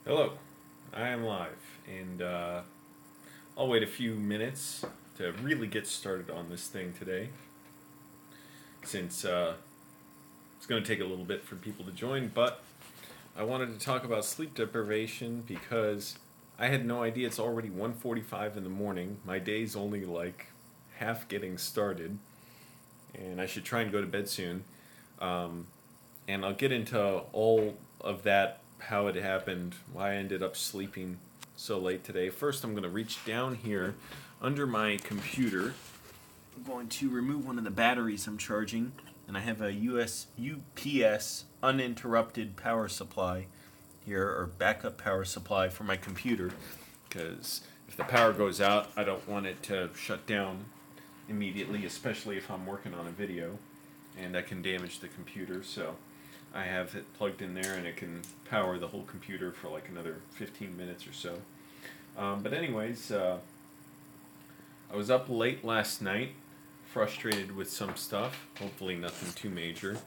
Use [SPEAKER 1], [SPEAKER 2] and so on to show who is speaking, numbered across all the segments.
[SPEAKER 1] Hello, I am live, and I'll wait a few minutes to really get started on this thing today, since it's going to take a little bit for people to join, but I wanted to talk about sleep deprivation because I had no idea it's already 1:45 in the morning. My day's only like half getting started, and I should try and go to bed soon. And I'll get into all of that, how it happened, why I ended up sleeping so late today. First, I'm going to reach down here under my computer. I'm going to remove one of the batteries I'm charging, and I have a UPS uninterrupted power supply here, or backup power supply for my computer, because if the power goes out, I don't want it to shut down immediately, especially if I'm working on a video, and that can damage the computer. So I have it plugged in there, and it can power the whole computer for like another 15 minutes or so. But anyways, I was up late last night, frustrated with some stuff. Hopefully nothing too major.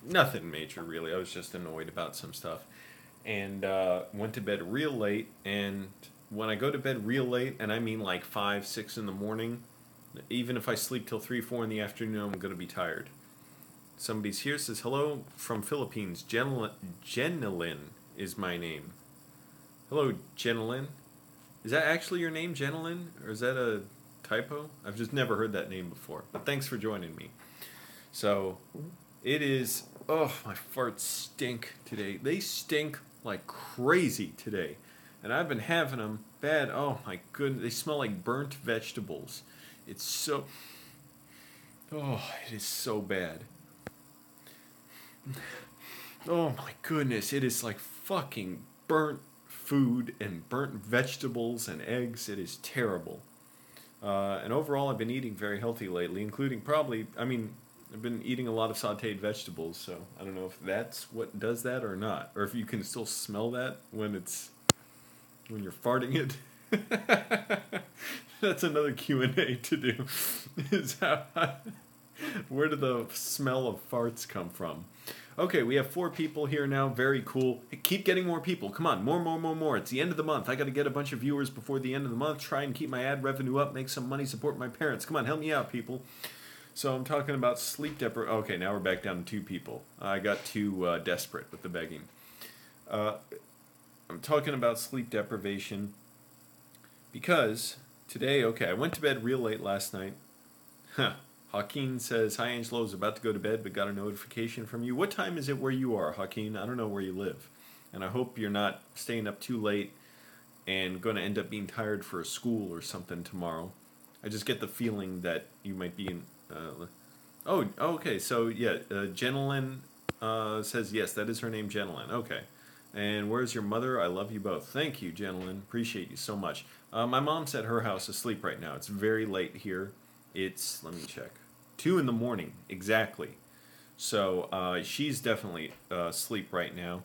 [SPEAKER 1] Nothing major, really. I was just annoyed about some stuff. And went to bed real late, and when I go to bed real late, and I mean like 5, 6 in the morning, even if I sleep till 3, 4 in the afternoon, I'm going to be tired. Somebody's here, says, hello from Philippines. Jenilyn is my name. Hello, Jenilyn. Is that actually your name, Jenilyn? Or is that a typo? I've just never heard that name before. But thanks for joining me. So, it is... Oh, my farts stink today. They stink like crazy today. And I've been having them bad. Oh, my goodness. They smell like burnt vegetables. It's so... Oh, it is so bad. Oh my goodness, it is like fucking burnt food and burnt vegetables and eggs. It is terrible. And overall, I've been eating very healthy lately, including probably, I've been eating a lot of sauteed vegetables, so I don't know if that's what does that or not, or if you can still smell that when you're farting it. That's another Q&A to do. Is where do the smell of farts come from? Okay, we have 4 people here now. Very cool. Hey, keep getting more people. Come on, more. It's the end of the month. I got to get a bunch of viewers before the end of the month. Try and keep my ad revenue up. Make some money. Support my parents. Come on, help me out, people. So I'm talking about sleep deprivation. Okay, now we're back down to 2 people. I got too desperate with the begging. I'm talking about sleep deprivation because today, okay, I went to bed real late last night. Huh. Joaquin says, hi Angelo, I was about to go to bed but got a notification from you. What time is it where you are, Joaquin? I don't know where you live. And I hope you're not staying up too late and going to end up being tired for a school or something tomorrow. I just get the feeling that you might be in... Oh, okay, so yeah, Jenilyn says, yes, that is her name, Jenilyn. Okay. And where's your mother? I love you both. Thank you, Jenilyn. Appreciate you so much. My mom's at her house asleep right now. It's very late here. It's, let me check, 2 in the morning, exactly. So she's definitely asleep right now,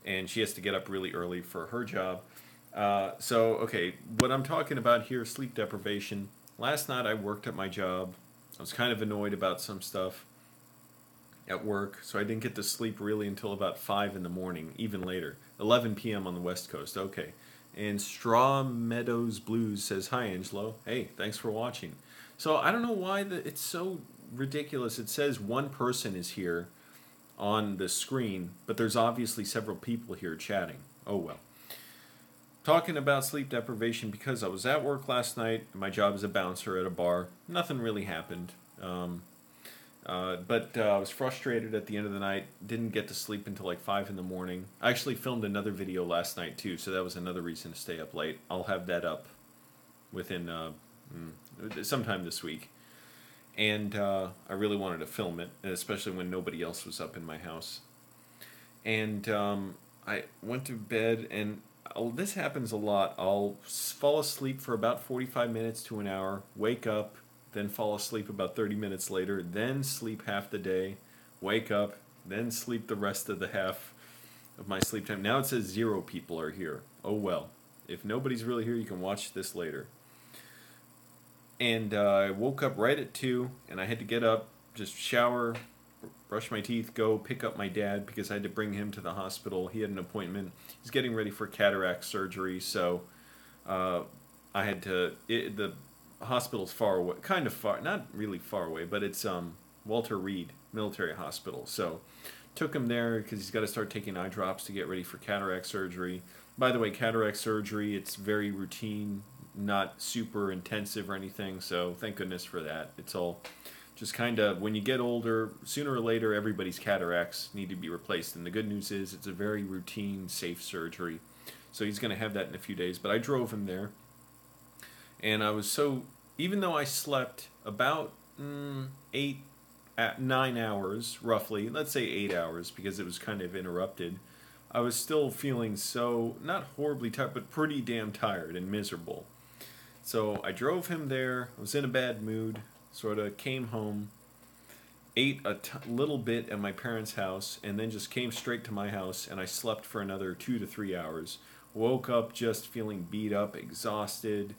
[SPEAKER 1] and she has to get up really early for her job. So, okay, what I'm talking about here, sleep deprivation. Last night I worked at my job. I was kind of annoyed about some stuff at work, so I didn't get to sleep really until about 5 in the morning, even later. 11 p.m. on the West Coast, okay. And Straw Meadows Blues says, hi, Angelo. Hey, thanks for watching. So I don't know why it's so ridiculous. It says 1 person is here on the screen, but there's obviously several people here chatting. Oh well. Talking about sleep deprivation because I was at work last night. My job is a bouncer at a bar. Nothing really happened. But I was frustrated at the end of the night. Didn't get to sleep until like 5 in the morning. I actually filmed another video last night too, so that was another reason to stay up late. I'll have that up within... sometime this week, and I really wanted to film it, especially when nobody else was up in my house. And I went to bed, and this happens a lot. I'll fall asleep for about 45 minutes to an hour, wake up, then fall asleep about 30 minutes later, then sleep half the day, wake up, then sleep the rest of the half of my sleep time. Now it says 0 people are here. Oh well. If nobody's really here, you can watch this later. And I woke up right at 2, and I had to get up, just shower, brush my teeth, go pick up my dad because I had to bring him to the hospital. He had an appointment. He's getting ready for cataract surgery, so I had to. The hospital's far away, kind of far, not really far away, but it's Walter Reed Military Hospital. So took him there because he's got to start taking eye drops to get ready for cataract surgery. By the way, cataract surgery, it's very routine, not super intensive or anything, so thank goodness for that. It's all just kind of, when you get older, sooner or later, everybody's cataracts need to be replaced. And the good news is it's a very routine, safe surgery. So he's going to have that in a few days. But I drove him there. And I was so, even though I slept about 9 hours, roughly, let's say 8 hours, because it was kind of interrupted, I was still feeling so, not horribly tired, but pretty damn tired and miserable. So I drove him there. I was in a bad mood. Sort of came home, ate a little bit at my parents' house, and then just came straight to my house, and I slept for another 2 to 3 hours. Woke up just feeling beat up, exhausted,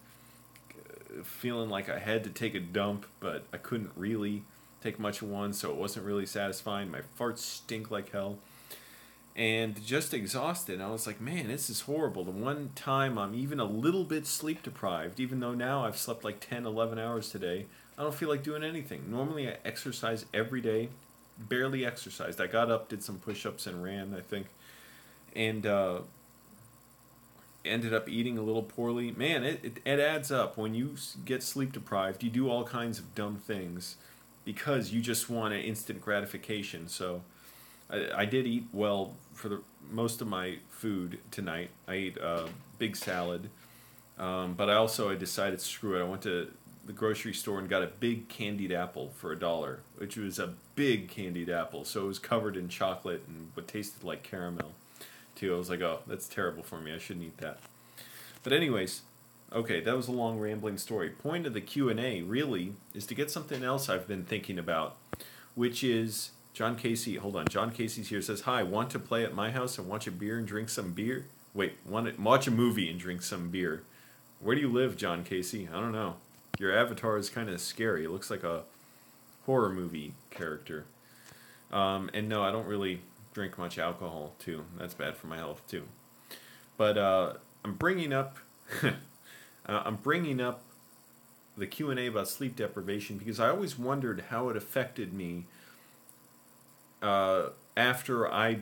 [SPEAKER 1] feeling like I had to take a dump, but I couldn't really take much of one, so it wasn't really satisfying. My farts stink like hell. And just exhausted. I was like, man, this is horrible. The one time I'm even a little bit sleep deprived, even though now I've slept like 10, 11 hours today, I don't feel like doing anything. Normally I exercise every day, barely exercised. I got up, did some push-ups and ran, I think, and ended up eating a little poorly. Man, it adds up. When you get sleep deprived, you do all kinds of dumb things because you just want an instant gratification. So I did eat well for most of my food tonight. I ate a big salad, but I decided, screw it. I went to the grocery store and got a big candied apple for $1, which was a big candied apple. So it was covered in chocolate and what tasted like caramel, too. I was like, oh, that's terrible for me. I shouldn't eat that. But anyways, okay, that was a long rambling story. Point of the Q&A really is to get something else I've been thinking about, which is John Casey. Hold on, John Casey's here. Says, hi, want to play at my house and watch a beer and drink some beer? Wait, want to watch a movie and drink some beer? Where do you live, John Casey? I don't know. Your avatar is kind of scary. It looks like a horror movie character. And no, I don't really drink much alcohol, too. That's bad for my health, too. But I'm bringing up the Q&A about sleep deprivation because I always wondered how it affected me after I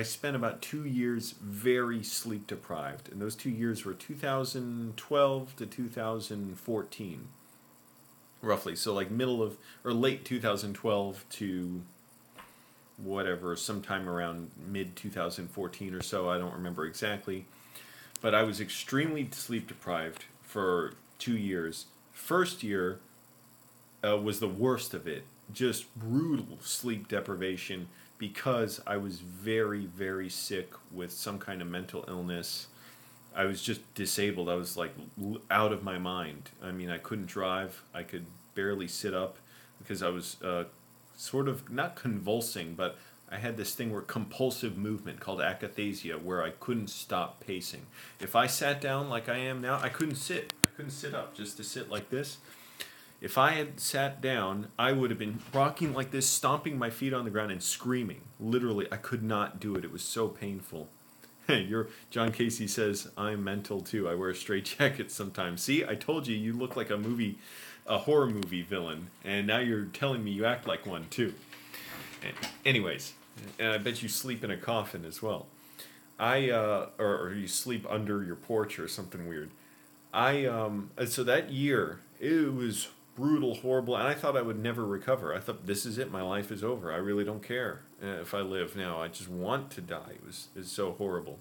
[SPEAKER 1] spent about 2 years very sleep deprived, and those 2 years were 2012 to 2014, roughly. So like late 2012 to whatever, sometime around mid 2014 or so. I don't remember exactly, but I was extremely sleep deprived for 2 years. First year was the worst of it. Just brutal sleep deprivation because I was very, very sick with some kind of mental illness. I was just disabled. I was like out of my mind. I mean, I couldn't drive. I could barely sit up because I was sort of not convulsing, but I had this thing where compulsive movement called akathisia, where I couldn't stop pacing. If I sat down like I am now, I couldn't sit. I couldn't sit up. Just to sit like this. If I had sat down, I would have been rocking like this, stomping my feet on the ground and screaming. Literally, I could not do it. It was so painful. John Casey says, I'm mental too. I wear a straight jacket sometimes. See, I told you look like a horror movie villain, and now you're telling me you act like one too. Anyways, and I bet you sleep in a coffin as well. Or you sleep under your porch or something weird. So that year, it was brutal, horrible, and I thought I would never recover. I thought, this is it, my life is over. I really don't care if I live now. I just want to die. It was so horrible.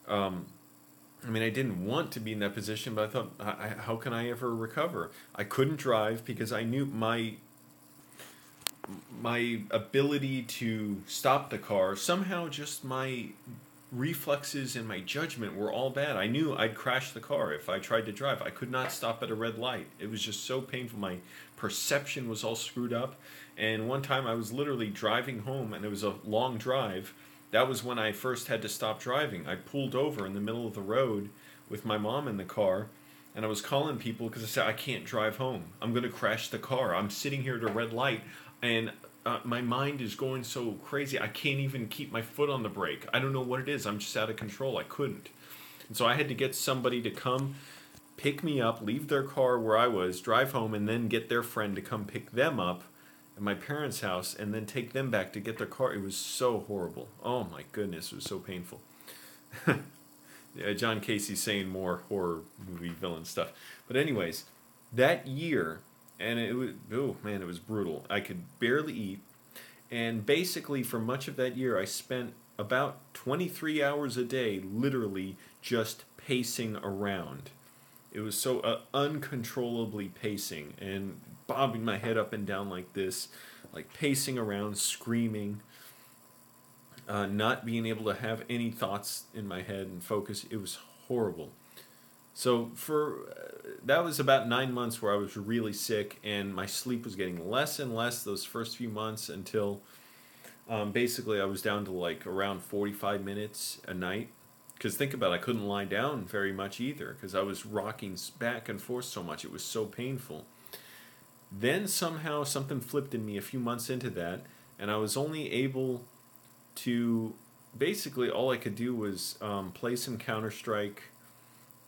[SPEAKER 1] I mean, I didn't want to be in that position, but I thought, how can I ever recover? I couldn't drive because I knew my ability to stop the car, somehow just my reflexes and my judgment were all bad. I knew I'd crash the car if I tried to drive. I could not stop at a red light. It was just so painful. My perception was all screwed up. And one time I was literally driving home, and it was a long drive. That was when I first had to stop driving. I pulled over in the middle of the road with my mom in the car, and I was calling people because I said, I can't drive home. I'm going to crash the car. I'm sitting here at a red light, and my mind is going so crazy. I can't even keep my foot on the brake. I don't know what it is. I'm just out of control. I couldn't. And so I had to get somebody to come pick me up, leave their car where I was, drive home, and then get their friend to come pick them up at my parents' house, and then take them back to get their car. It was so horrible. Oh my goodness, it was so painful. Yeah, John Casey's saying more horror movie villain stuff. But anyways, that year, and it was, oh man, it was brutal. I could barely eat. And basically for much of that year, I spent about 23 hours a day literally just pacing around. It was so uncontrollably pacing and bobbing my head up and down like this, like pacing around, screaming, not being able to have any thoughts in my head and focus. It was horrible. So that was about 9 months where I was really sick, and my sleep was getting less and less those first few months until basically I was down to like around 45 minutes a night. Because think about it, I couldn't lie down very much either because I was rocking back and forth so much. It was so painful. Then somehow something flipped in me a few months into that, and I was only able to, basically all I could do was play some Counter-Strike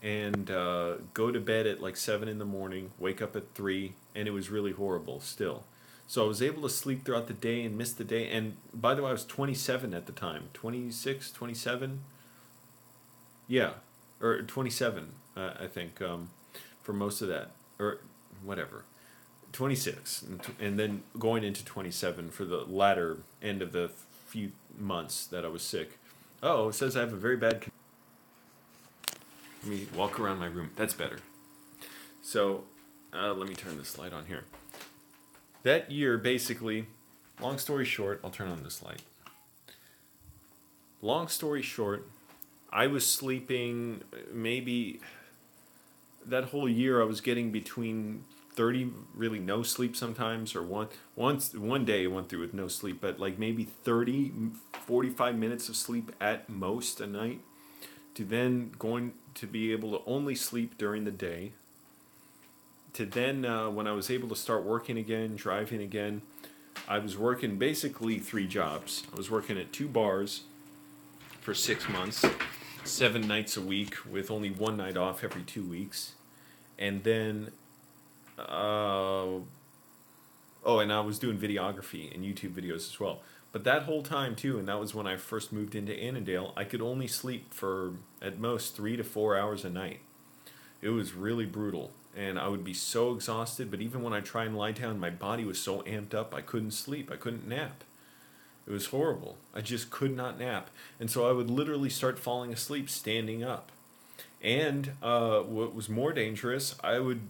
[SPEAKER 1] and go to bed at like 7 in the morning, wake up at 3, and it was really horrible still. So I was able to sleep throughout the day and miss the day. And by the way, I was 27 at the time. 26, 27? Yeah, or 27, I think, for most of that. Or whatever. 26, and then going into 27 for the latter end of the few months that I was sick. Oh, it says I have a very bad... Let me walk around my room. That's better. So, let me turn this light on here. That year, basically, long story short, I'll turn on this light. Long story short, I was sleeping maybe... That whole year I was getting between 30, really no sleep sometimes, or one day I went through with no sleep, but like maybe 30, 45 minutes of sleep at most a night, to then going to be able to only sleep during the day, to then when I was able to start working again, driving again, I was working basically 3 jobs. I was working at 2 bars for 6 months, 7 nights a week with only 1 night off every 2 weeks, and then and I was doing videography and YouTube videos as well. But that whole time too, and that was when I first moved into Annandale, I could only sleep for at most 3 to 4 hours a night. It was really brutal, and I would be so exhausted, but even when I tried and lie down, my body was so amped up, I couldn't sleep, I couldn't nap. It was horrible. I just could not nap. And so I would literally start falling asleep standing up. And what was more dangerous, I would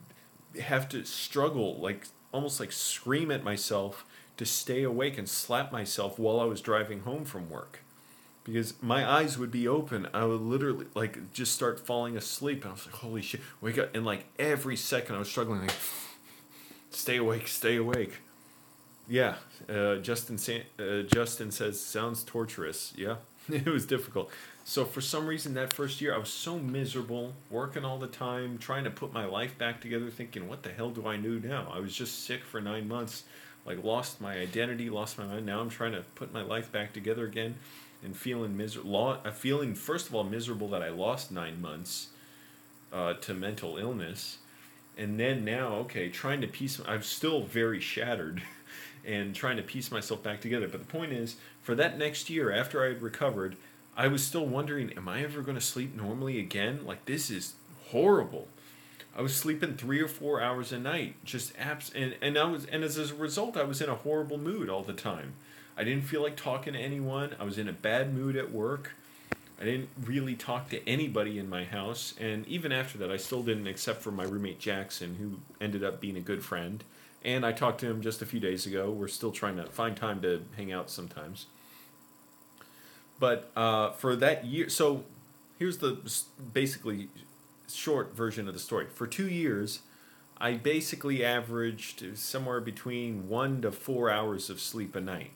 [SPEAKER 1] have to struggle, like almost like scream at myself to stay awake and slap myself while I was driving home from work, because my eyes would be open. I would literally like just start falling asleep, and I was like, holy shit, wake up. And like every second I was struggling, like, stay awake, stay awake. Yeah, Justin says, sounds torturous. Yeah, it was difficult. So for some reason that first year I was so miserable, working all the time, trying to put my life back together, thinking, what the hell do I do now? I was just sick for 9 months, like lost my identity, lost my mind. Now I'm trying to put my life back together again and feeling miserable. Feeling, first of all, miserable that I lost 9 months to mental illness. And then now, okay, trying to I'm still very shattered and trying to piece myself back together. But the point is, for that next year, after I had recovered, I was still wondering, am I ever going to sleep normally again? Like, this is horrible. I was sleeping 3 or 4 hours a night, just and as a result, I was in a horrible mood all the time. I didn't feel like talking to anyone. I was in a bad mood at work. I didn't really talk to anybody in my house, and even after that, I still didn't, except for my roommate Jackson, who ended up being a good friend. And I talked to him just a few days ago. We're still trying to find time to hang out sometimes. But for that year, so here's the basically short version of the story. For 2 years, I basically averaged somewhere between 1 to 4 hours of sleep a night.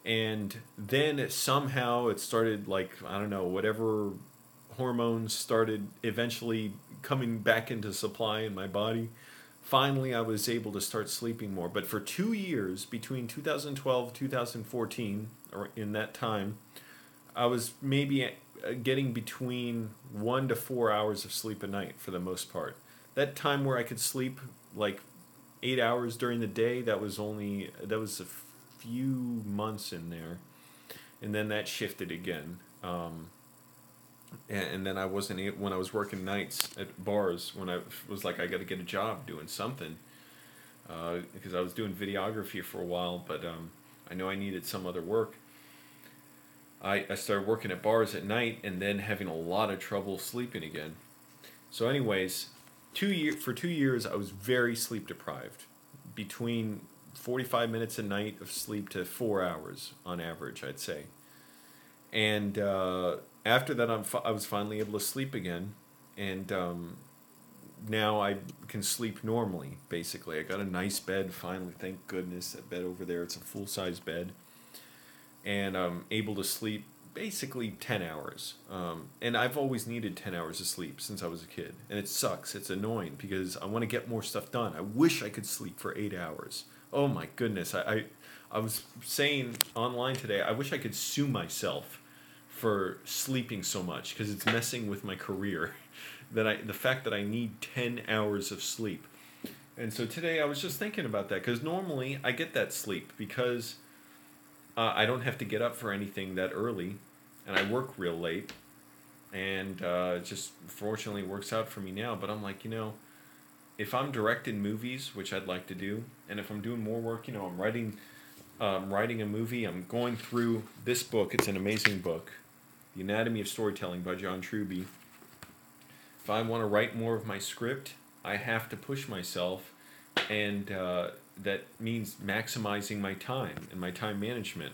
[SPEAKER 1] And then somehow it started, like, I don't know, whatever hormones started eventually coming back into supply in my body. finally I was able to start sleeping more. But for 2 years, between 2012 2014, or in that time, I was maybe getting between 1 to 4 hours of sleep a night for the most part. That time where I could sleep like 8 hours during the day, that was a few months in there, and then that shifted again. And then I wasn't able, when I was working nights at bars, when I was like, I got to get a job doing something, because I was doing videography for a while, but I know I needed some other work. I started working at bars at night and then having a lot of trouble sleeping again. So anyways, for 2 years I was very sleep deprived, between 45 minutes a night of sleep to 4 hours on average, I'd say. And after that, I was finally able to sleep again, and now I can sleep normally, basically. I got a nice bed, finally, thank goodness. That bed over there, it's a full-size bed. And I'm able to sleep basically 10 hours. And I've always needed 10 hours of sleep since I was a kid. And it sucks, it's annoying, because I want to get more stuff done. I wish I could sleep for 8 hours. Oh my goodness, I was saying online today, I wish I could sue myself for sleeping so much, because it's messing with my career. The fact that I need 10 hours of sleep. And so today I was just thinking about that, because normally I get that sleep because I don't have to get up for anything that early, and I work real late, and it just fortunately works out for me now. But I'm like, if I'm directing movies, which I'd like to do, and if I'm doing more work, I'm writing a movie, I'm going through this book. It's an amazing book, The Anatomy of Storytelling by John Truby. If I want to write more of my script, I have to push myself, and that means maximizing my time and my time management.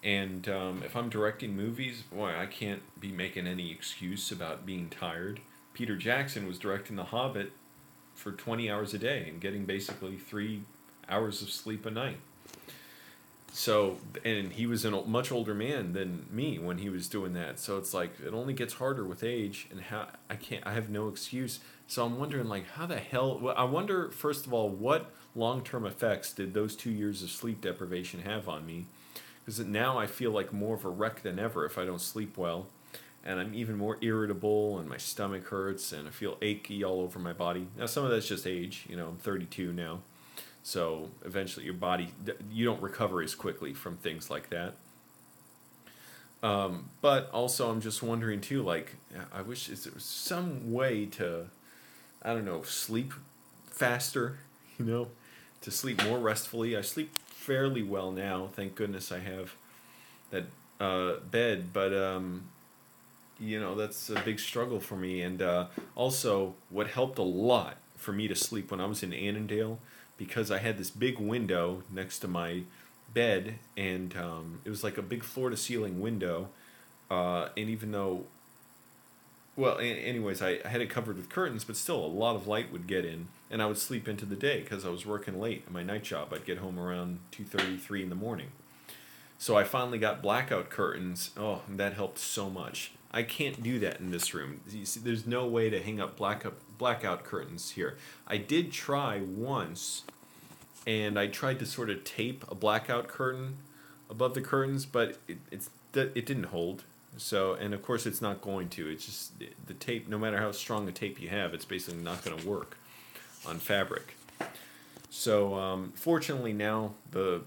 [SPEAKER 1] And if I'm directing movies, boy, I can't be making any excuse about being tired. Peter Jackson was directing The Hobbit for 20 hours a day and getting basically 3 hours of sleep a night. So, and he was a much older man than me when he was doing that. So it's like, it only gets harder with age, and I have no excuse. So I'm wondering, like, how the hell, well, I wonder, first of all, what long-term effects did those 2 years of sleep deprivation have on me? Because now I feel like more of a wreck than ever if I don't sleep well. And I'm even more irritable, and my stomach hurts, and I feel achy all over my body. Now, some of that's just age. I'm 32 now. So eventually your body, you don't recover as quickly from things like that. But also I'm just wondering too, like, I wish there was some way to, I don't know, sleep faster, to sleep more restfully. I sleep fairly well now. Thank goodness I have that bed. But, that's a big struggle for me. And also what helped a lot for me to sleep when I was in Annandale, because I had this big window next to my bed, and it was like a big floor-to-ceiling window, and even though, well, anyways, I had it covered with curtains, but still a lot of light would get in, and I would sleep into the day because I was working late at my night job. I'd get home around 2:30, 3 in the morning. So I finally got blackout curtains. Oh, and that helped so much. I can't do that in this room. You see, there's no way to hang up blackout curtains here. I did try once, and I tried to sort of tape a blackout curtain above the curtains, but it didn't hold. So, and of course it's not going to. It's just the tape, no matter how strong a tape you have, it's basically not going to work on fabric. So fortunately now the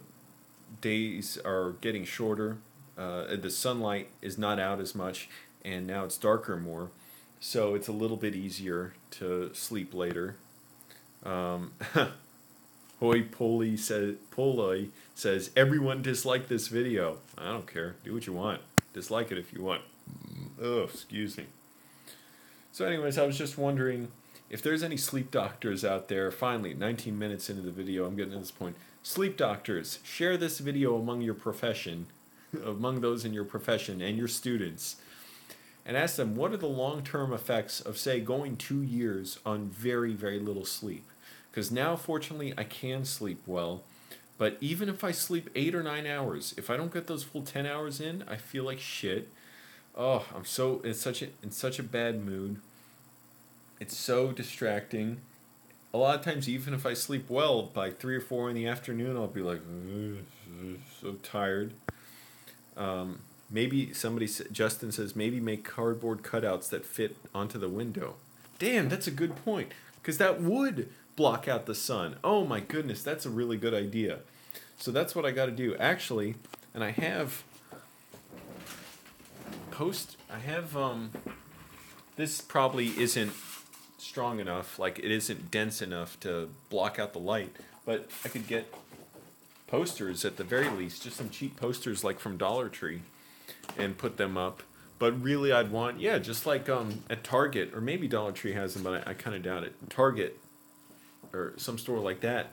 [SPEAKER 1] days are getting shorter. The sunlight is not out as much, and now it's darker more, so it's a little bit easier to sleep later. Hoi Polloi says, everyone dislike this video. I don't care. Do what you want. Dislike it if you want. Oh, excuse me. So anyways, I was just wondering if there's any sleep doctors out there. Finally, 19 minutes into the video, I'm getting to this point. Sleep doctors, share this video among your profession, among those in your profession and your students, and ask them, what are the long-term effects of, say, going 2 years on very, very little sleep? Because now, fortunately, I can sleep well, but even if I sleep 8 or 9 hours, if I don't get those full 10 hours in, I feel like shit. Oh, I'm in such a bad mood. It's so distracting. a lot of times, even if I sleep well, by 3 or 4 in the afternoon, I'll be like, so tired. Maybe Justin says, maybe make cardboard cutouts that fit onto the window. Damn, that's a good point. Because that would block out the sun. Oh my goodness, that's a really good idea. So that's what I got to do. Actually, and I have this probably isn't strong enough, like it isn't dense enough to block out the light, but I could get posters at the very least, just some cheap posters like from Dollar Tree, and put them up. But really I'd want, yeah, just like at Target, or maybe Dollar Tree has them, but I kind of doubt it. Target or some store like that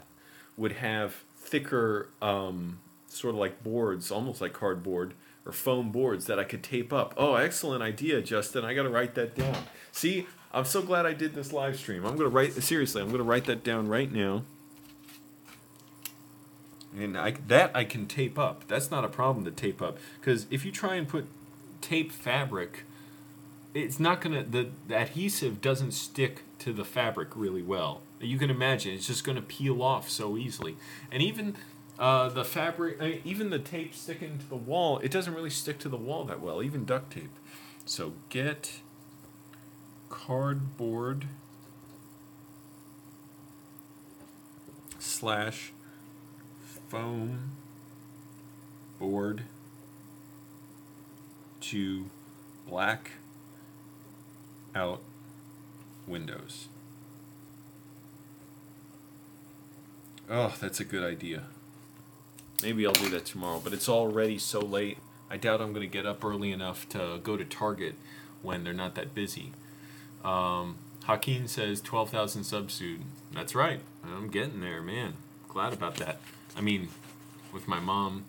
[SPEAKER 1] would have thicker sort of like boards, almost like cardboard or foam boards that I could tape up. Oh, excellent idea, Justin. I got to write that down. See, I'm so glad I did this live stream. I'm going to write that down right now. And I can tape up. That's not a problem to tape up. Because if you try and put tape fabric, it's not going to, the adhesive doesn't stick to the fabric really well. You can imagine, it's just going to peel off so easily. And even the fabric, even the tape sticking to the wall, it doesn't really stick to the wall that well, even duct tape. So get cardboard / foam board to black out windows. Oh, that's a good idea. Maybe I'll do that tomorrow, but it's already so late. I doubt I'm going to get up early enough to go to Target when they're not that busy. Hakeem says 12,000 subs soon. That's right. I'm getting there, man. Glad about that. I mean, with my mom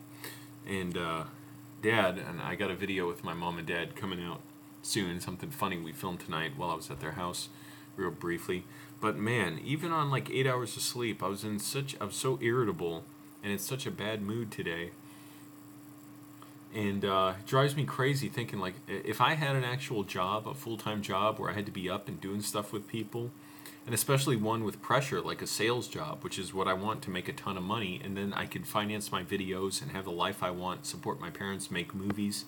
[SPEAKER 1] and dad, and I got a video with my mom and dad coming out soon. Something funny we filmed tonight while I was at their house, real briefly. But man, even on like 8 hours of sleep, I was so irritable and in such a bad mood today. And it drives me crazy thinking, like, if I had an actual job, a full-time job where I had to be up and doing stuff with people, and especially one with pressure, like a sales job, which is what I want, to make a ton of money, and then I could finance my videos and have the life I want, support my parents, make movies.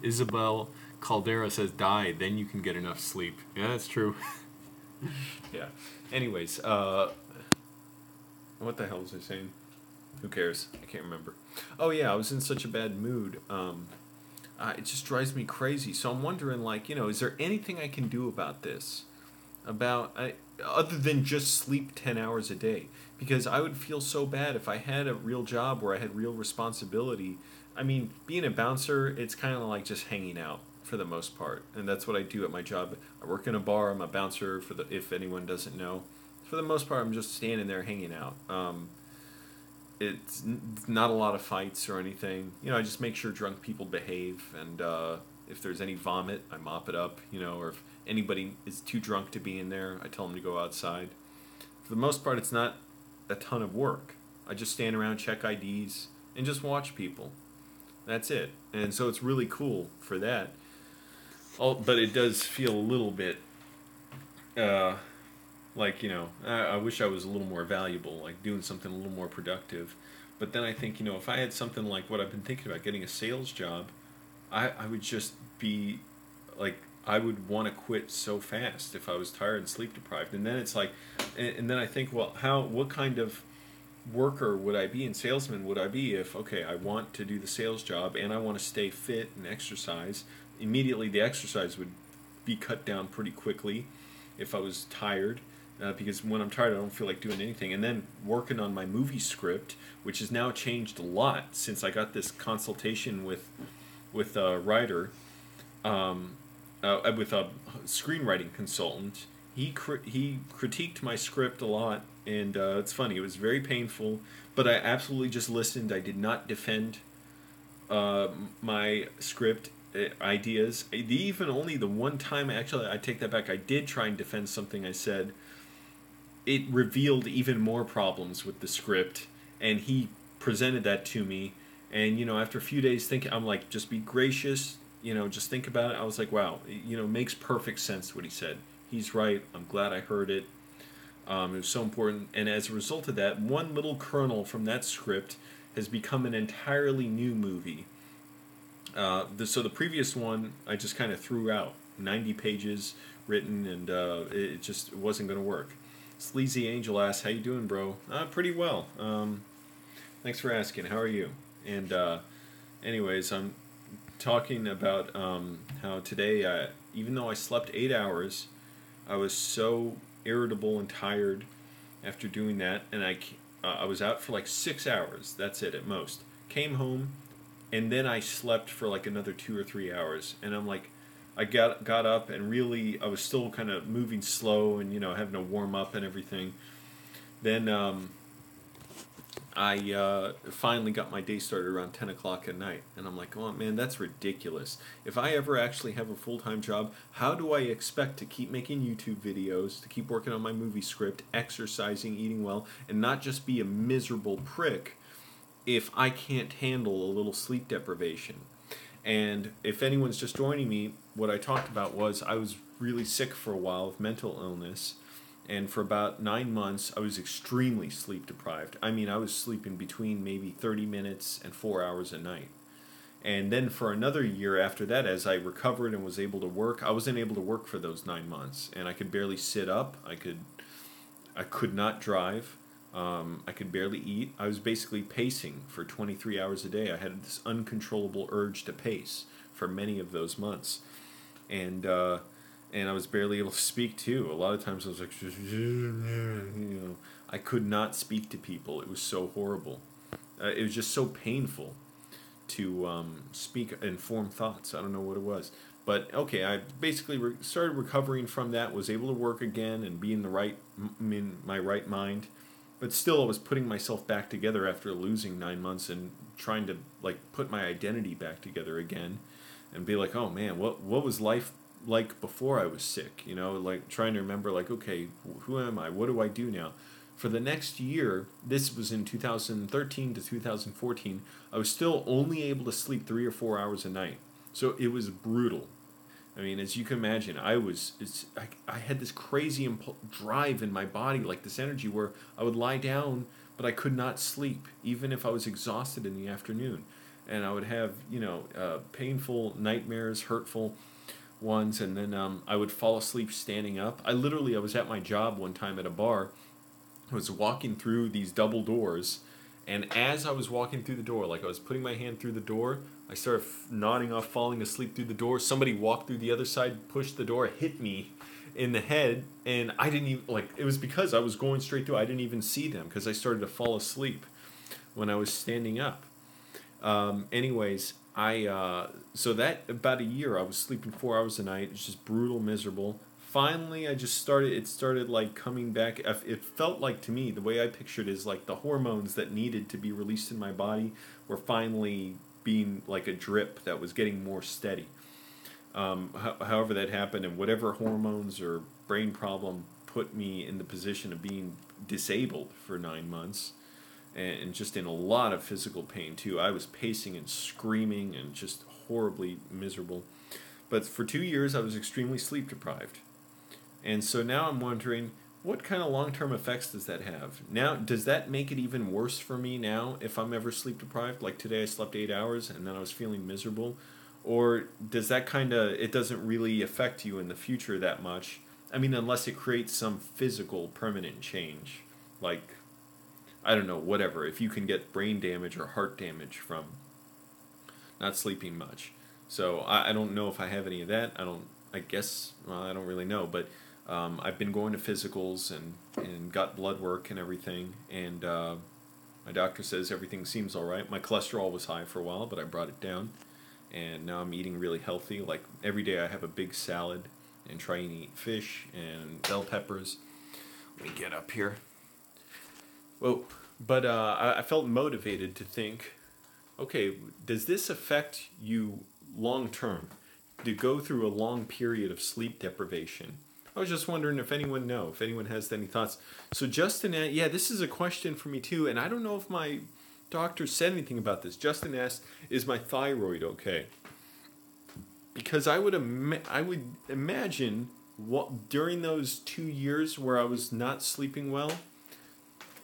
[SPEAKER 1] Isabel Caldera says, die, then you can get enough sleep. Yeah, that's true. Yeah. Anyways, what the hell was I saying? Who cares? I can't remember. Oh yeah, I was in such a bad mood. It just drives me crazy. So I'm wondering, like, is there anything I can do about this? Other than just sleep 10 hours a day? Because I would feel so bad if I had a real job where I had real responsibility. I mean, being a bouncer, it's kind of like just hanging out for the most part. And that's what I do at my job. I work in a bar. I'm a bouncer, if anyone doesn't know. For the most part, I'm just standing there hanging out. It's not a lot of fights or anything. I just make sure drunk people behave, and if there's any vomit, I mop it up, or if anybody is too drunk to be in there, I tell them to go outside. For the most part, it's not a ton of work. I just stand around, check IDs, and just watch people. That's it. And so it's really cool for that. But it does feel a little bit like, I wish I was a little more valuable, like doing something a little more productive. But then I think, if I had something like what I've been thinking about, getting a sales job, I would just be, like, I would want to quit so fast if I was tired and sleep deprived. And then it's like, and then I think, well, what kind of worker would I be and salesman would I be if, okay, I want to do the sales job and I want to stay fit and exercise. Immediately the exercise would be cut down pretty quickly if I was tired. Because when I'm tired, I don't feel like doing anything. And then working on my movie script, which has now changed a lot since I got this consultation with a writer, with a screenwriting consultant. He critiqued my script a lot, and it's funny. It was very painful, but I absolutely just listened. I did not defend my script ideas. Even only the one time, actually, I take that back. I did try and defend something I said. It revealed even more problems with the script, and he presented that to me. And after a few days thinking, I'm like, just be gracious, just think about it. I was like, wow, makes perfect sense what he said. He's right. I'm glad I heard it. It was so important. And as a result of that, one little kernel from that script has become an entirely new movie. So the previous one I just kind of threw out. 90 pages written, and it just wasn't going to work. Sleazy Angel asks, how you doing, bro? Pretty well. Thanks for asking. How are you? And anyways, I'm talking about how today, even though I slept 8 hours, I was so irritable and tired after doing that, and I was out for like 6 hours. That's it at most. Came home, and then I slept for like another 2 or 3 hours, and I'm like, I got up, and really I was still kind of moving slow and having to warm up and everything. Then I finally got my day started around 10 o'clock at night, and I'm like, oh man, that's ridiculous. If I ever actually have a full-time job, how do I expect to keep making YouTube videos, to keep working on my movie script, exercising, eating well, and not just be a miserable prick if I can't handle a little sleep deprivation? And if anyone's just joining me, what I talked about was I was really sick for a while with mental illness, and for about 9 months I was extremely sleep deprived. I mean, I was sleeping between maybe 30 minutes and 4 hours a night. And then for another year after that, as I recovered and was able to work, I wasn't able to work for those 9 months, and I could barely sit up. I could not drive. I could barely eat. I was basically pacing for 23 hours a day. I had this uncontrollable urge to pace for many of those months. And I was barely able to speak too. A lot of times I was like, I could not speak to people. It was so horrible. It was just so painful to speak and form thoughts. I don't know what it was. But okay, I basically started recovering from that, was able to work again and be in my right mind. But still, I was putting myself back together after losing 9 months and trying to put my identity back together again, and be like, oh man, what was life like before I was sick? Trying to remember, okay, who am I? What do I do now? For the next year, this was in 2013 to 2014, I was still only able to sleep 3 or 4 hours a night. So it was brutal. I mean, as you can imagine, I had this crazy drive in my body, this energy where I would lie down, but I could not sleep, even if I was exhausted in the afternoon. And I would have, painful nightmares, hurtful ones, and then I would fall asleep standing up. I was at my job one time at a bar. I was walking through these double doors, and as I was walking through the door, I was putting my hand through the door, I started nodding off, falling asleep through the door. Somebody walked through the other side, pushed the door, hit me in the head, and I didn't even, it was because I was going straight through. I didn't even see them because I started to fall asleep when I was standing up. Anyways, so that about a year, I was sleeping 4 hours a night. It's just brutal, miserable. Finally, it started coming back. It felt like, to me, the way I pictured it is the hormones that needed to be released in my body were finally being like a drip that was getting more steady. However that happened, and whatever hormones or brain problem put me in the position of being disabled for 9 months, and just in a lot of physical pain too. I was pacing and screaming and just horribly miserable. But for 2 years I was extremely sleep deprived. And so now I'm wondering, what kind of long-term effects does that have? Now, does that make it even worse for me now if I'm ever sleep deprived? Like today I slept 8 hours and then I was feeling miserable? Or does that it doesn't really affect you in the future that much? I mean, unless it creates some physical permanent change. I don't know, whatever. If you can get brain damage or heart damage from not sleeping much. So I don't know if I have any of that. I don't really know, but I've been going to physicals and got blood work and everything, and my doctor says everything seems all right. My cholesterol was high for a while, but I brought it down, and now I'm eating really healthy. Every day I have a big salad and try and eat fish and bell peppers. Let me get up here. Whoa. But I felt motivated to think, okay, does this affect you long term, to go through a long period of sleep deprivation? I was just wondering if anyone has any thoughts. So Justin, this is a question for me too, and I don't know if my doctor said anything about this. Justin asked, is my thyroid okay? Because I would imagine during those 2 years where I was not sleeping well,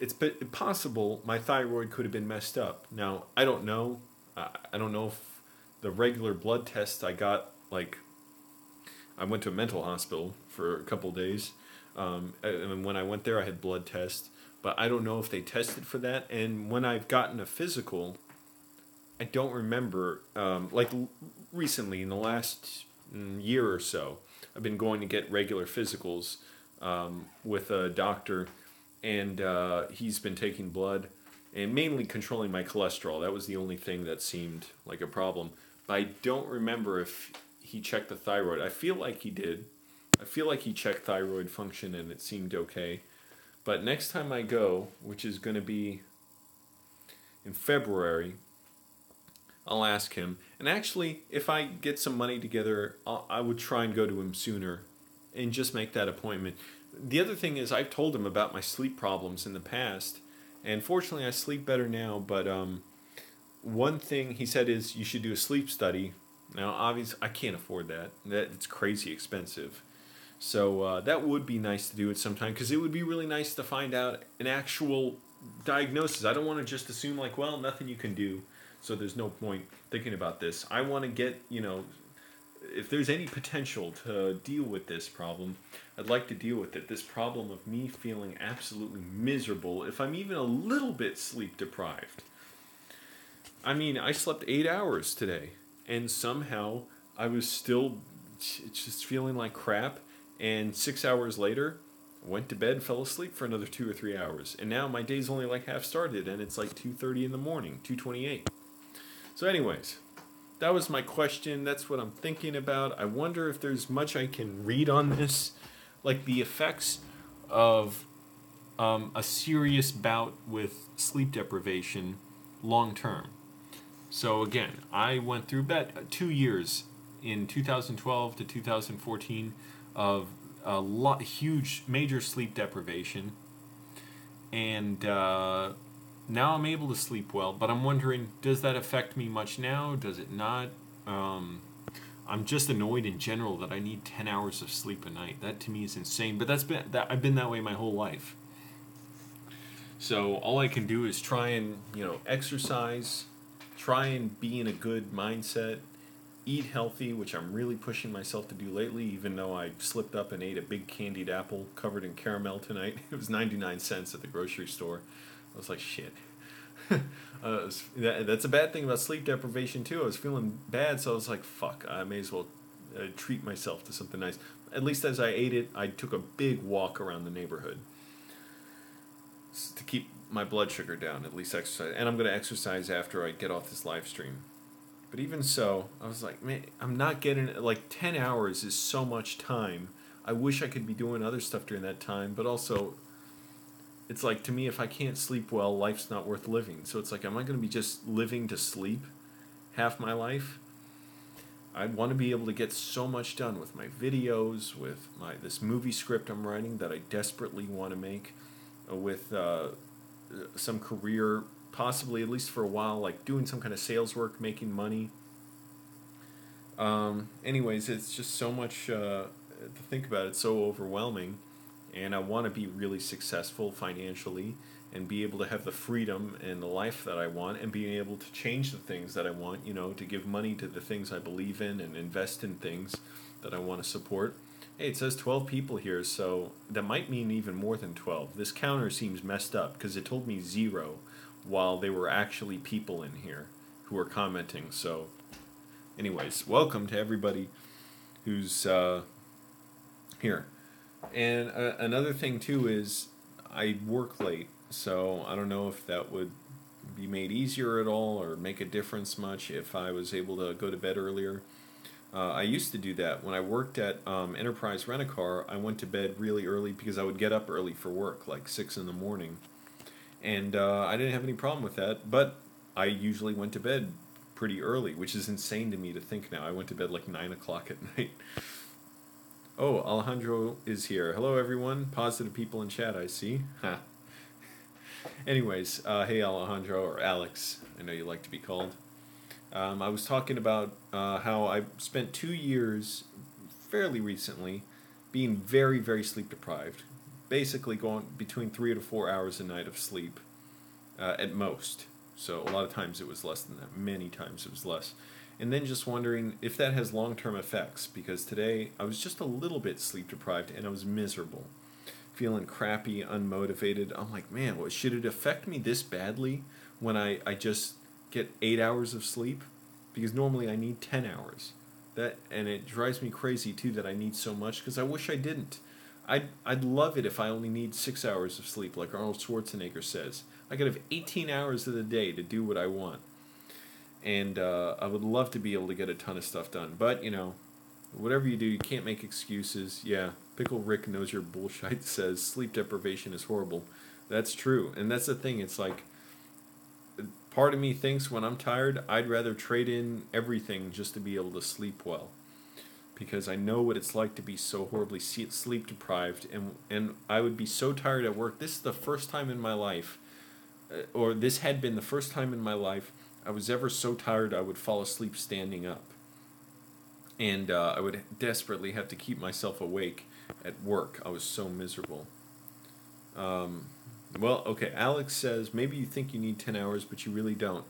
[SPEAKER 1] it's possible my thyroid could have been messed up. Now, I don't know. I don't know if the regular blood test I got, like, I went to a mental hospital for a couple days. And when I went there, I had blood tests. But I don't know if they tested for that. And when I've gotten a physical, I don't remember, recently, in the last year or so, I've been going to get regular physicals with a doctor, and he's been taking blood and mainly controlling my cholesterol. That was the only thing that seemed like a problem. But I don't remember if he checked the thyroid. I feel like he did. I feel like he checked thyroid function and it seemed okay. But next time I go, which is going to be in February, I'll ask him. And actually, if I get some money together, I would try and go to him sooner and just make that appointment. The other thing is, I've told him about my sleep problems in the past, and fortunately I sleep better now, but one thing he said is you should do a sleep study. Now, obviously, I can't afford that. It's crazy expensive. So that would be nice to do at some time, because it would be really nice to find out an actual diagnosis. I don't want to just assume, like, well, nothing you can do, so there's no point thinking about this. I want to get, if there's any potential to deal with this problem, I'd like to deal with it. This problem of me feeling absolutely miserable if I'm even a little bit sleep deprived. I mean, I slept 8 hours today, and somehow I was still just feeling like crap, and 6 hours later, went to bed, fell asleep for another 2 or 3 hours, and now my day's only like half started, and it's like 2:30 in the morning, 2:28. So anyways, that was my question. That's what I'm thinking about. I wonder if there's much I can read on this, like the effects of a serious bout with sleep deprivation long term. So again, I went through about 2 years in 2012 to 2014 of huge, major sleep deprivation, and now I'm able to sleep well, but I'm wondering, does that affect me much now? Does it not? I'm just annoyed in general that I need 10 hours of sleep a night. That to me is insane, but I've been that way my whole life. So all I can do is try and, exercise, try and be in a good mindset, eat healthy, which I'm really pushing myself to do lately, even though I slipped up and ate a big candied apple covered in caramel tonight. It was 99 cents at the grocery store. I was like, shit. That's a bad thing about sleep deprivation, too. I was feeling bad, so I was like, fuck, I may as well treat myself to something nice. At least as I ate it, I took a big walk around the neighborhood to keep my blood sugar down, at least exercise. And I'm going to exercise after I get off this live stream. But even so, I was like, man, I'm not getting, 10 hours is so much time. I wish I could be doing other stuff during that time, but also, it's like, to me, if I can't sleep well, life's not worth living. So it's like, am I going to be just living to sleep half my life? I want to be able to get so much done with my videos, with this movie script I'm writing that I desperately want to make, with some career, possibly at least for a while, like doing some kind of sales work, making money. Anyways, it's just so much to think about. It's so overwhelming, and I want to be really successful financially and be able to have the freedom and the life that I want, and being able to change the things that I want, to give money to the things I believe in and invest in things that I want to support. Hey, it says 12 people here, so that might mean even more than 12. This counter seems messed up because it told me 0 while there were actually people in here who were commenting. So anyways, welcome to everybody who's here. And another thing too is I work late, so I don't know if that would be made easier at all or make a difference much if I was able to go to bed earlier. I used to do that. When I worked at Enterprise Rent-A-Car, I went to bed really early because I would get up early for work, like 6 in the morning. And I didn't have any problem with that, but I usually went to bed pretty early, which is insane to me to think now. I went to bed like 9 o'clock at night. Oh, Alejandro is here. Hello, everyone. Positive people in chat, I see. Ha. Anyways, hey, Alejandro, or Alex. I know you like to be called. I was talking about how I spent 2 years fairly recently being very, very sleep deprived. Basically going between 3 to 4 hours a night of sleep at most. So a lot of times it was less than that. Many times it was less. And then just wondering if that has long-term effects, because today I was just a little bit sleep deprived and I was miserable. Feeling crappy, unmotivated. I'm like, man, what, should it affect me this badly when I just get 8 hours of sleep? Because normally I need 10 hours. And it drives me crazy too that I need so much, because I wish I didn't. I'd love it if I only need 6 hours of sleep, like Arnold Schwarzenegger says. I could have 18 hours of the day to do what I want. And I would love to be able to get a ton of stuff done. But, you know, whatever you do, you can't make excuses. Yeah, Pickle Rick knows your bullshit says sleep deprivation is horrible. That's true. And that's the thing. It's like, part of me thinks when I'm tired, I'd rather trade in everything just to be able to sleep well. Because I know what it's like to be so horribly sleep deprived. And I would be so tired at work. This is the first time in my life, or this had been the first time in my life, I was ever so tired I would fall asleep standing up. And I would desperately have to keep myself awake at work. I was so miserable. Well, okay, Alex says, maybe you think you need 10 hours, but you really don't.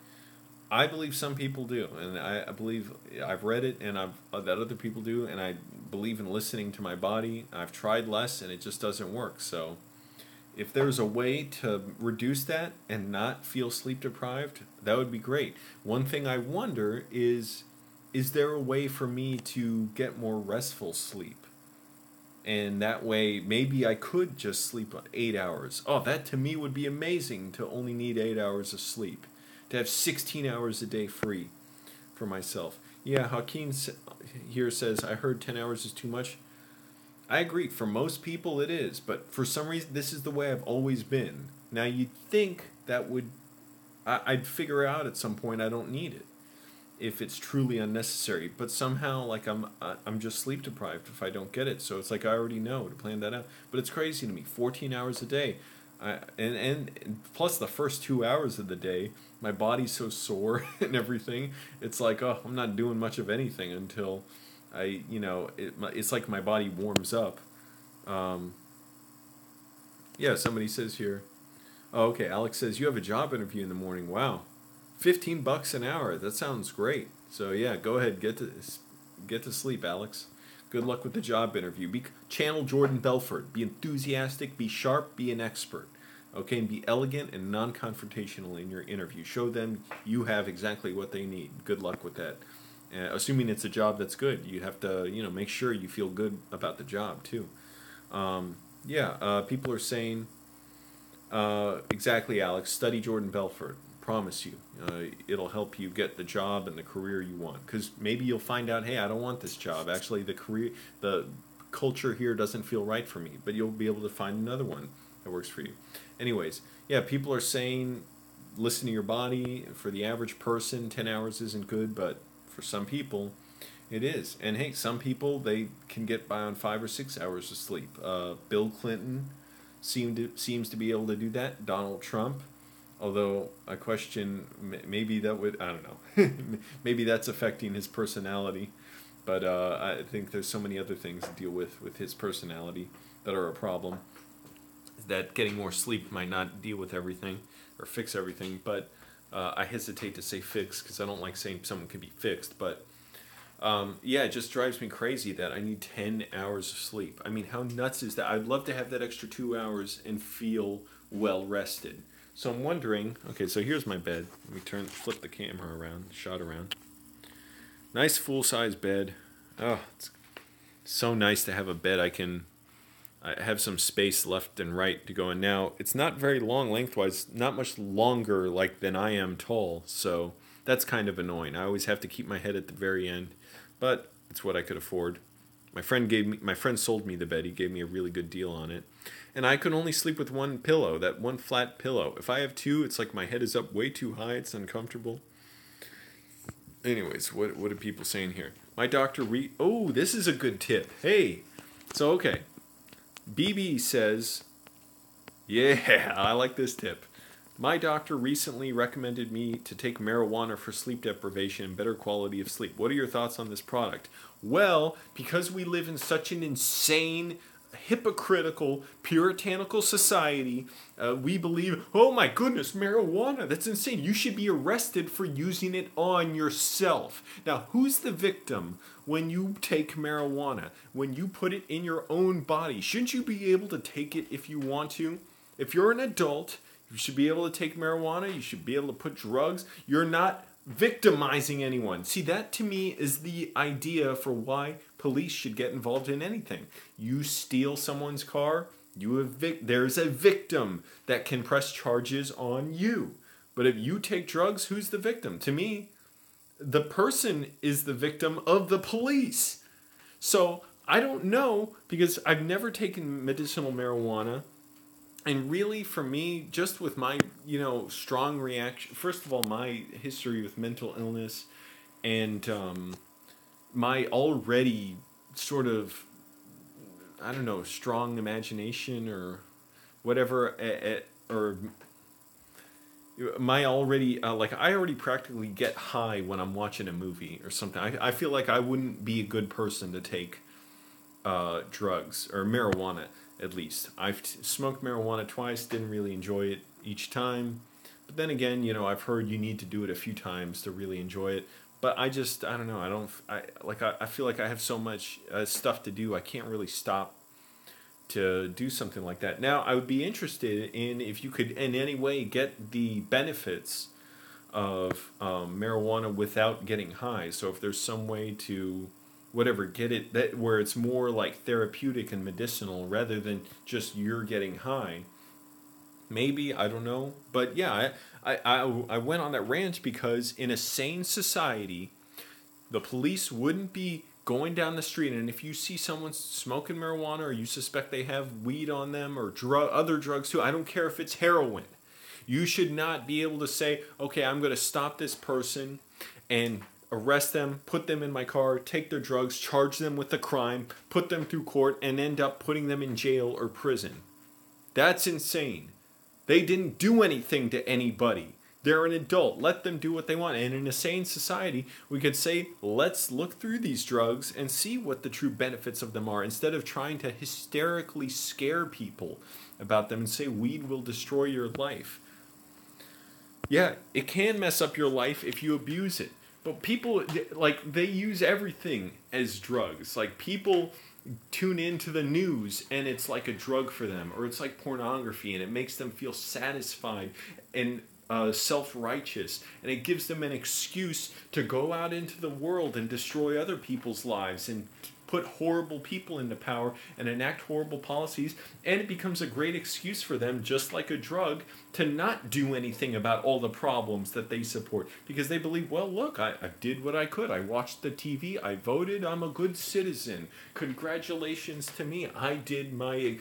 [SPEAKER 1] I believe some people do, and I believe I've read it, and that other people do, and I believe in listening to my body. I've tried less, and it just doesn't work. So if there's a way to reduce that and not feel sleep deprived, that would be great. One thing I wonder is there a way for me to get more restful sleep? And that way, maybe I could just sleep 8 hours. Oh, that to me would be amazing, to only need 8 hours of sleep. To have 16 hours a day free for myself. Yeah, Joaquin here says, I heard 10 hours is too much. I agree, for most people it is, but for some reason this is the way I've always been. Now you'd think that I'd figure out at some point I don't need it, if it's truly unnecessary, but somehow like I'm just sleep deprived if I don't get it, so it's like I already know to plan that out. But it's crazy to me, 14 hours a day, and plus the first 2 hours of the day, my body's so sore and everything. It's like, oh, I'm not doing much of anything until it's like my body warms up. Yeah, somebody says here, oh, okay, Alex says, you have a job interview in the morning. Wow, $15 an hour. That sounds great. So yeah, go ahead, get to sleep, Alex. Good luck with the job interview. Channel Jordan Belfort. Be enthusiastic, be sharp, be an expert. Okay, and be elegant and non-confrontational in your interview. Show them you have exactly what they need. Good luck with that. Assuming it's a job that's good, you have to, make sure you feel good about the job too. People are saying, exactly, Alex. Study Jordan Belfort. Promise you, it'll help you get the job and the career you want. Because maybe you'll find out, hey, I don't want this job. Actually, the culture here doesn't feel right for me. But you'll be able to find another one that works for you. Anyways, yeah, people are saying, listen to your body. For the average person, 10 hours isn't good, but for some people, it is. And hey, some people, they can get by on 5 or 6 hours of sleep. Bill Clinton seems to be able to do that. Donald Trump, although I question, maybe that would, I don't know, maybe that's affecting his personality. But I think there's so many other things to deal with his personality that are a problem. That getting more sleep might not deal with everything or fix everything, but I hesitate to say fix because I don't like saying someone can be fixed. But it just drives me crazy that I need 10 hours of sleep. I mean, how nuts is that? I'd love to have that extra 2 hours and feel well rested. So I'm wondering, okay, so here's my bed. Let me flip the camera around, shot around. Nice full-size bed. Oh, it's so nice to have a bed I have some space left and right to go in. Now, it's not very long lengthwise, not much longer than I am tall, so that's kind of annoying. I always have to keep my head at the very end, but it's what I could afford. My friend sold me the bed. He gave me a really good deal on it. And I could only sleep with one pillow, that one flat pillow. If I have two, it's like my head is up way too high. It's uncomfortable. Anyways, what are people saying here? My doctor oh, this is a good tip. Hey, so okay. BB says, yeah, I like this tip. My doctor recently recommended me to take marijuana for sleep deprivation and better quality of sleep. What are your thoughts on this product? Well, because we live in such an insane, hypocritical, puritanical society, we believe, oh my goodness, marijuana, that's insane. You should be arrested for using it on yourself. Now, who's the victim when you take marijuana? When you put it in your own body? Shouldn't you be able to take it if you want to? If you're an adult, you should be able to take marijuana. You should be able to put drugs. You're not victimizing anyone. See, that to me is the idea for why police should get involved in anything. You steal someone's car, there's a victim that can press charges on you. But if you take drugs, who's the victim? To me, the person is the victim of the police. So I don't know, because I've never taken medicinal marijuana. And really, for me, just with my, strong reaction, first of all, my history with mental illness and my already sort of, I don't know, strong imagination or whatever, or my already, I already practically get high when I'm watching a movie or something. I feel like I wouldn't be a good person to take drugs or marijuana. At least I've smoked marijuana twice, didn't really enjoy it each time, but then again, I've heard you need to do it a few times to really enjoy it. But I don't know, I feel like I have so much stuff to do, I can't really stop to do something like that. Now, I would be interested in if you could in any way get the benefits of marijuana without getting high. So if there's some way to get it that where it's more like therapeutic and medicinal rather than just you're getting high. Maybe, I don't know, but yeah, I went on that rant because in a sane society, the police wouldn't be going down the street, and if you see someone smoking marijuana or you suspect they have weed on them or other drugs too, I don't care if it's heroin. You should not be able to say, okay, I'm going to stop this person and arrest them, put them in my car, take their drugs, charge them with the crime, put them through court, and end up putting them in jail or prison. That's insane. They didn't do anything to anybody. They're an adult. Let them do what they want. And in a sane society, we could say, let's look through these drugs and see what the true benefits of them are, instead of trying to hysterically scare people about them and say weed will destroy your life. Yeah, it can mess up your life if you abuse it. But people, they use everything as drugs. People tune into the news and it's like a drug for them. Or it's like pornography and it makes them feel satisfied and self-righteous. And it gives them an excuse to go out into the world and destroy other people's lives and put horrible people into power and enact horrible policies, and it becomes a great excuse for them, just like a drug, to not do anything about all the problems that they support, because they believe, well, look, I did what I could. I watched the TV, I voted, I'm a good citizen. Congratulations to me. I did my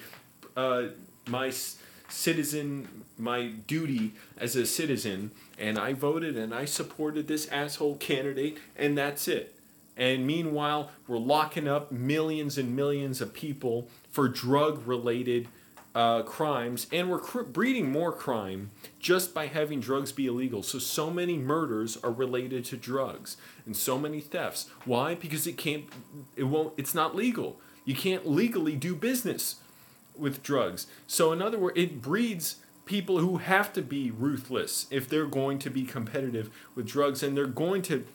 [SPEAKER 1] my duty as a citizen, and I voted and I supported this asshole candidate, and that's it. And meanwhile, we're locking up millions and millions of people for drug-related crimes, and we're breeding more crime just by having drugs be illegal. So many murders are related to drugs, and so many thefts. Why? Because it's not legal. You can't legally do business with drugs. So in other words, it breeds people who have to be ruthless if they're going to be competitive with drugs, and they're going to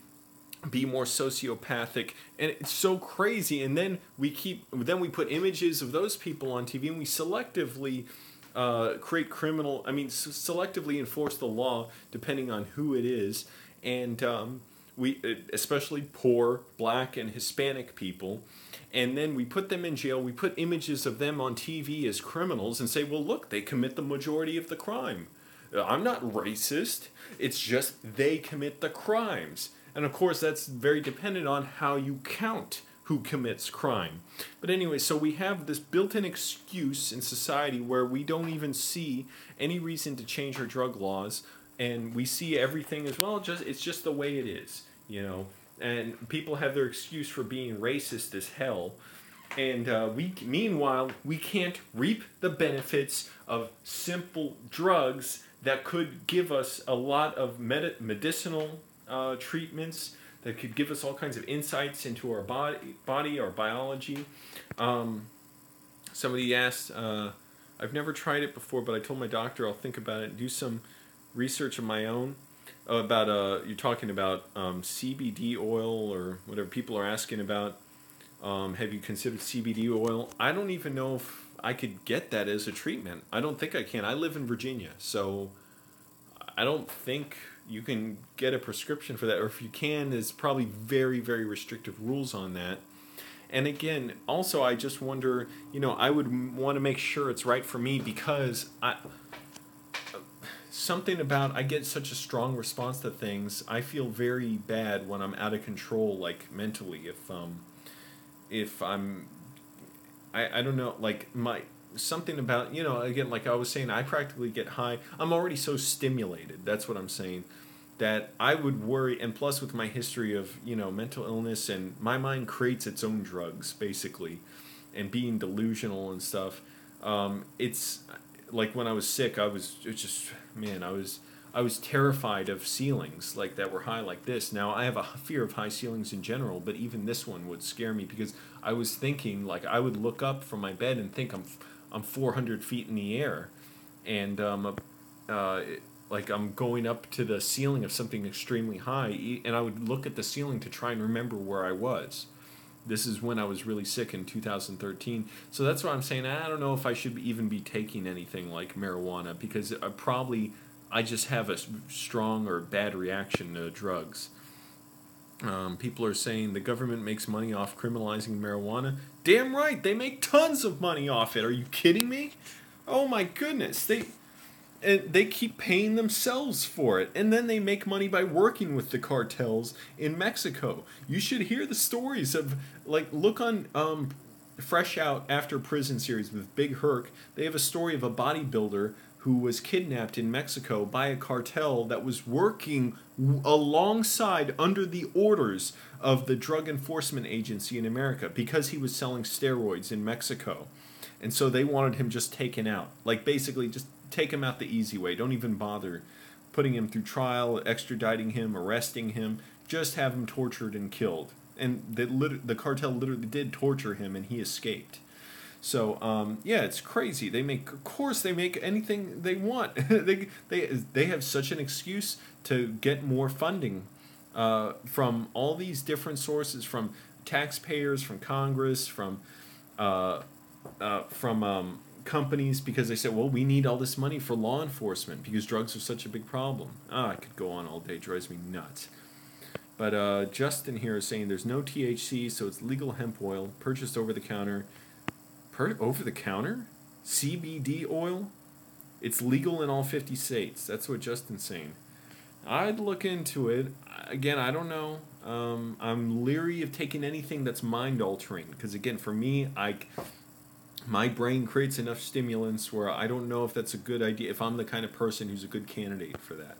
[SPEAKER 1] be more sociopathic, and it's so crazy. And then we put images of those people on TV, and we selectively selectively enforce the law depending on who it is, and we especially poor Black and Hispanic people, and then we put them in jail. We put images of them on TV as criminals and say, well, look, they commit the majority of the crime. I'm not racist. It's just they commit the crimes. And of course, that's very dependent on how you count who commits crime. But anyway, so we have this built-in excuse in society where we don't even see any reason to change our drug laws, and we see everything as, well, it's just the way it is, And people have their excuse for being racist as hell. And meanwhile, we can't reap the benefits of simple drugs that could give us a lot of medicinal treatments, that could give us all kinds of insights into our body, our biology. Somebody asked, I've never tried it before, but I told my doctor I'll think about it and do some research of my own. About you're talking about CBD oil or whatever people are asking about. Have you considered CBD oil? I don't even know if I could get that as a treatment. I don't think I can. I live in Virginia, so I don't think you can get a prescription for that. Or if you can, there's probably very, very restrictive rules on that. And again, also, I just wonder, I would want to make sure it's right for me because something about I get such a strong response to things. I feel very bad when I'm out of control, like mentally. If I'm, I don't know, like something about again, like I was saying, I practically get high. I'm already so stimulated. That's what I'm saying. That I would worry, and plus with my history of mental illness, and my mind creates its own drugs basically, and being delusional and stuff. It's like when I was sick, I was terrified of ceilings like that were high like this. Now I have a fear of high ceilings in general, but even this one would scare me because I was thinking like I would look up from my bed and think I'm 400 feet in the air, and like I'm going up to the ceiling of something extremely high, and I would look at the ceiling to try and remember where I was. This is when I was really sick in 2013. So that's why I'm saying I don't know if I should even be taking anything like marijuana because I just have a strong or bad reaction to drugs. People are saying the government makes money off criminalizing marijuana. Damn right, they make tons of money off it. Are you kidding me? Oh my goodness, they keep paying themselves for it, and then they make money by working with the cartels in Mexico. You should hear the stories of, like, look on Fresh Out After Prison series with Big Herc. They have a story of a bodybuilder who was kidnapped in Mexico by a cartel that was working alongside under the orders of the Drug Enforcement Agency in America because he was selling steroids in Mexico. And so they wanted him just taken out. Like, basically, just take him out the easy way. Don't even bother putting him through trial, extraditing him, arresting him. Just have him tortured and killed. And the cartel literally did torture him, and he escaped. So, yeah, it's crazy. Of course, they make anything they want. they have such an excuse to get more funding from all these different sources, from taxpayers, from Congress, from companies, because they said, well, we need all this money for law enforcement because drugs are such a big problem. I could go on all day. It drives me nuts. But Justin here is saying there's no THC, so it's legal hemp oil, purchased over the counter. Over the counter? CBD oil? It's legal in all 50 states. That's what Justin's saying. I'd look into it. Again, I don't know. I'm leery of taking anything that's mind-altering because, again, for me, my brain creates enough stimulants where I don't know if that's a good idea, if I'm the kind of person who's a good candidate for that.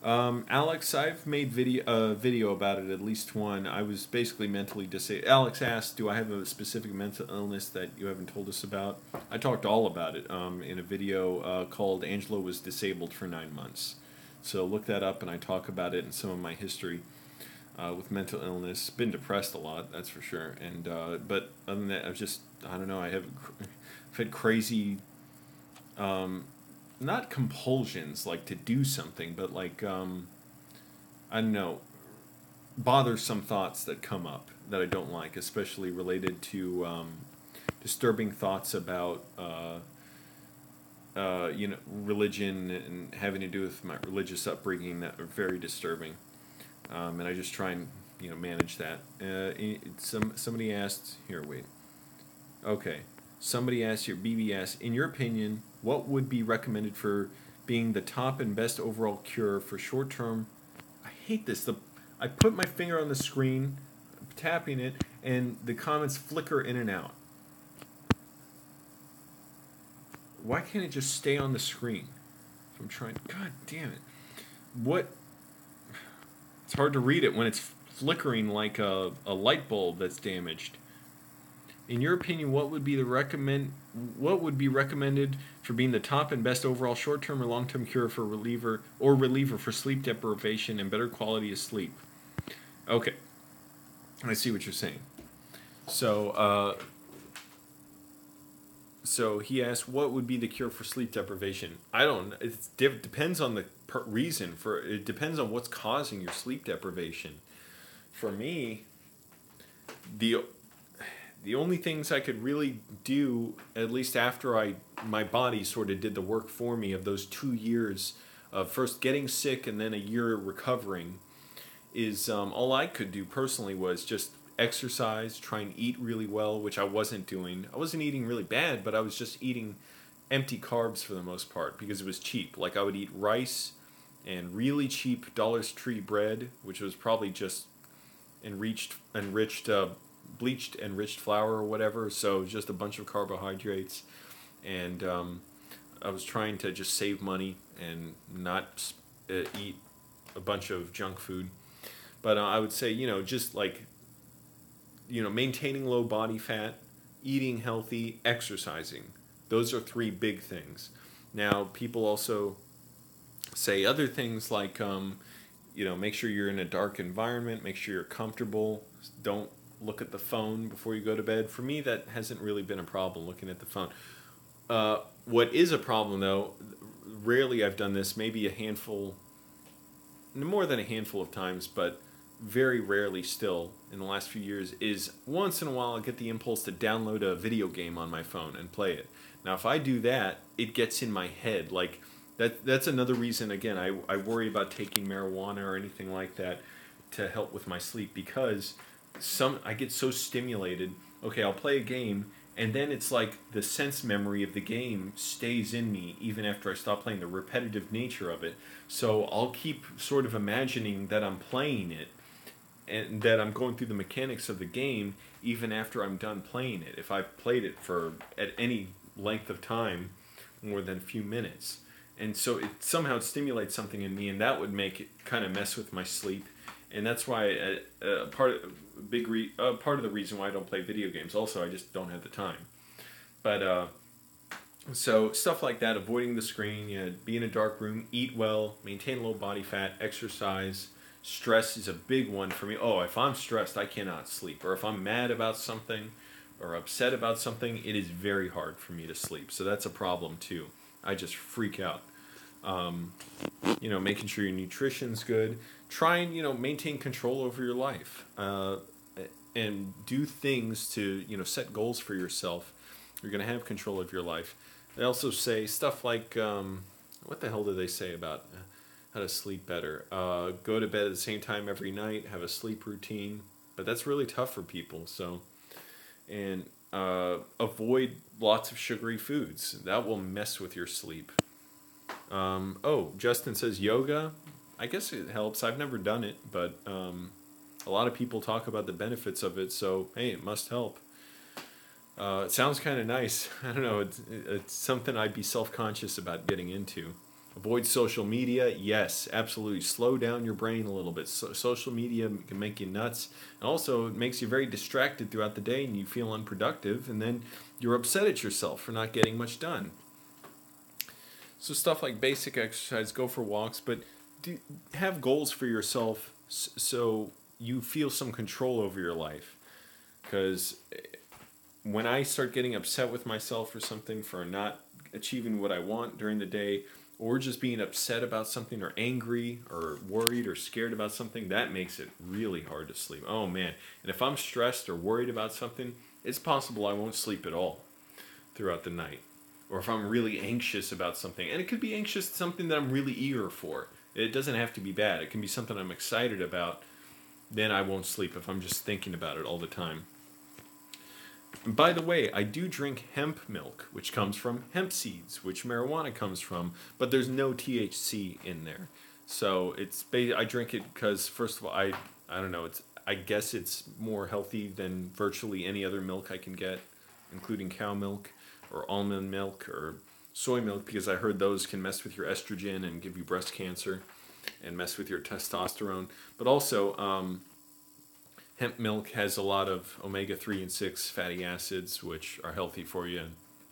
[SPEAKER 1] Alex, I've made video about it, at least one. I was basically mentally disabled. Alex asked, do I have a specific mental illness that you haven't told us about? I talked all about it in a video called Angelo Was Disabled for 9 Months. So look that up, and I talk about it in some of my history with mental illness. Been depressed a lot, that's for sure. And but other than that, I don't know, I've had crazy... not compulsions, like to do something, but like, I don't know, bothersome thoughs that come up that I don't like, especially related to disturbing thoughts about, religion and having to do with my religious upbringing that are very disturbing. And I just try and, manage that. Somebody asked, here, wait. Okay. Somebody asked here, BB asked, in your opinion, what would be recommended for being the top and best overall cure for short-term... I hate this. I put my finger on the screen, tapping it, and the comments flicker in and out. Why can't it just stay on the screen? If I'm trying... God damn it. What... It's hard to read it when it's flickering like a light bulb that's damaged. In your opinion, what would be recommended for being the top and best overall short-term or long-term cure for reliever for sleep deprivation and better quality of sleep. Okay, I see what you're saying. So, so he asked, what would be the cure for sleep deprivation? I don't know. It depends on the reason. It depends on what's causing your sleep deprivation. For me, the only things I could really do, at least after my body sort of did the work for me of those 2 years of first getting sick and then a year recovering, is all I could do personally was just exercise, try and eat really well, which I wasn't doing. I wasn't eating really bad, but I was just eating empty carbs for the most part because it was cheap. Like I would eat rice and really cheap Dollar Tree bread, which was probably just bleached enriched flour or whatever, so just a bunch of carbohydrates. And I was trying to just save money and not eat a bunch of junk food. But I would say, just like, maintaining low body fat, eating healthy, exercising. Those are 3 big things. Now, people also say other things like, make sure you're in a dark environment, make sure you're comfortable, don't look at the phone before you go to bed. For me, that hasn't really been a problem, looking at the phone. What is a problem, though, rarely I've done this, maybe more than a handful of times, but very rarely still in the last few years, is once in a while I get the impulse to download a video game on my phone and play it. Now, if I do that, it gets in my head. Like, that's another reason, again, I worry about taking marijuana or anything like that to help with my sleep, because I get so stimulated. Okay, I'll play a game, and then it's like the sense memory of the game stays in me even after I stop playing, the repetitive nature of it. So I'll keep sort of imagining that I'm playing it and that I'm going through the mechanics of the game even after I'm done playing it, if I've played it for at any length of time more than a few minutes. And so it somehow stimulates something in me, and that would make it kind of mess with my sleep. And that's why part of the reason why I don't play video games. Also, I just don't have the time. But so stuff like that, avoiding the screen, be in a dark room, eat well, maintain low body fat, exercise. Stress is a big one for me. Oh, if I'm stressed, I cannot sleep. Or if I'm mad about something or upset about something, it is very hard for me to sleep. So that's a problem too. I just freak out. Making sure your nutrition's good. Try and, maintain control over your life. And do things to, set goals for yourself. You're going to have control of your life. They also say stuff like, what the hell do they say about how to sleep better? Go to bed at the same time every night, have a sleep routine. But that's really tough for people. So, and avoid lots of sugary foods. That will mess with your sleep. Justin says yoga. I guess it helps. I've never done it, but a lot of people talk about the benefits of it, so hey, it must help. It sounds kind of nice. I don't know. It's something I'd be self-conscious about getting into. Avoid social media. Yes, absolutely. Slow down your brain a little bit. Social media can make you nuts. And also, it makes you very distracted throughout the day, and you feel unproductive, and then you're upset at yourself for not getting much done. So stuff like basic exercise, go for walks, but have goals for yourself so you feel some control over your life. Because when I start getting upset with myself for something, for not achieving what I want during the day, or just being upset about something, or angry, or worried, or scared about something, that makes it really hard to sleep. Oh man, and if I'm stressed or worried about something, it's possible I won't sleep at all throughout the night. Or if I'm really anxious about something, and it could be something that I'm really eager for. It doesn't have to be bad. It can be something I'm excited about. Then I won't sleep if I'm just thinking about it all the time. And by the way, I do drink hemp milk, which comes from hemp seeds, which marijuana comes from, but there's no THC in there. So I drink it because, first of all, I don't know. I guess it's more healthy than virtually any other milk I can get, including cow milk or almond milk or soy milk, because I heard those can mess with your estrogen and give you breast cancer and mess with your testosterone. But also, hemp milk has a lot of omega-3 and 6 fatty acids, which are healthy for you.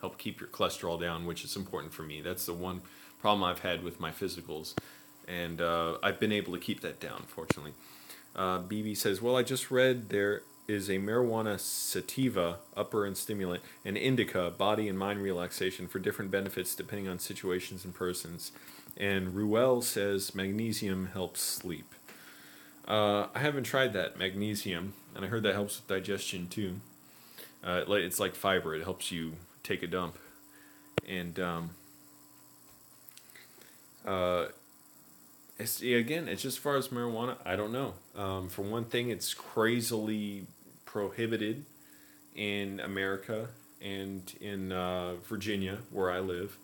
[SPEAKER 1] help keep your cholesterol down, which is important for me. That's the one problem I've had with my physicals, and I've been able to keep that down, fortunately. BB says, well, I just read there is a marijuana sativa, upper and stimulant, and indica, body and mind relaxation, for different benefits depending on situations and persons. And Ruel says magnesium helps sleep. I haven't tried that, magnesium, and I heard that helps with digestion too. It's like fiber, it helps you take a dump. And it's just as far as marijuana, I don't know. For one thing, it's crazily prohibited in America and in Virginia, where I live.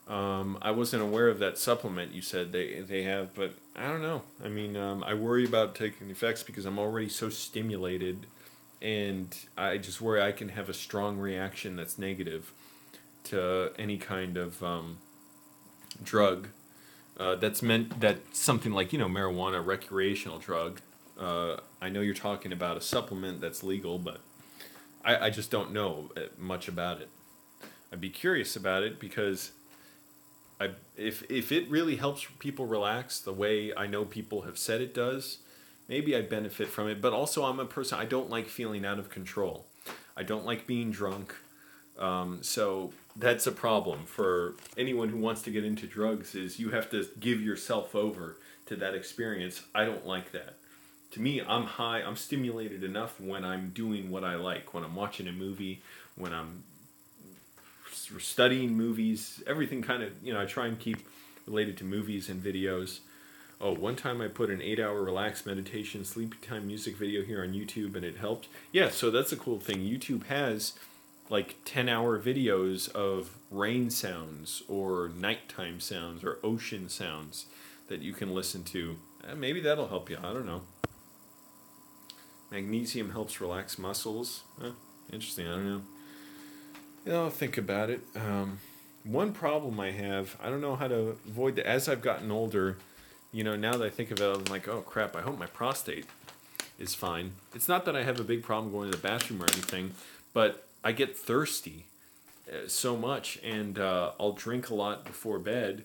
[SPEAKER 1] I wasn't aware of that supplement you said they have, but I don't know. I mean, I worry about taking the effects because I'm already so stimulated, and I just worry I can have a strong reaction that's negative to any kind of drug that's something like, marijuana, recreational drug. I know you're talking about a supplement that's legal, but I just don't know much about it. I'd be curious about it because if it really helps people relax the way I know people have said it does, maybe I'd benefit from it. But also, I'm a person, I don't like feeling out of control. I don't like being drunk. So that's a problem for anyone who wants to get into drugs, is you have to give yourself over to that experience. I don't like that. To me, I'm high, I'm stimulated enough when I'm doing what I like, when I'm watching a movie, when I'm studying movies, everything kind of, I try and keep related to movies and videos. Oh, one time I put an 8-hour relaxed meditation sleepy time music video here on YouTube and it helped. Yeah, so that's a cool thing. YouTube has like 10-hour videos of rain sounds or nighttime sounds or ocean sounds that you can listen to. Maybe that'll help you. I don't know. Magnesium helps relax muscles. Interesting. I don't know. I'll think about it. One problem I have, I don't know how to avoid that. As I've gotten older, now that I think of it, I'm like, oh crap, I hope my prostate is fine. It's not that I have a big problem going to the bathroom or anything, but I get thirsty so much, and I'll drink a lot before bed.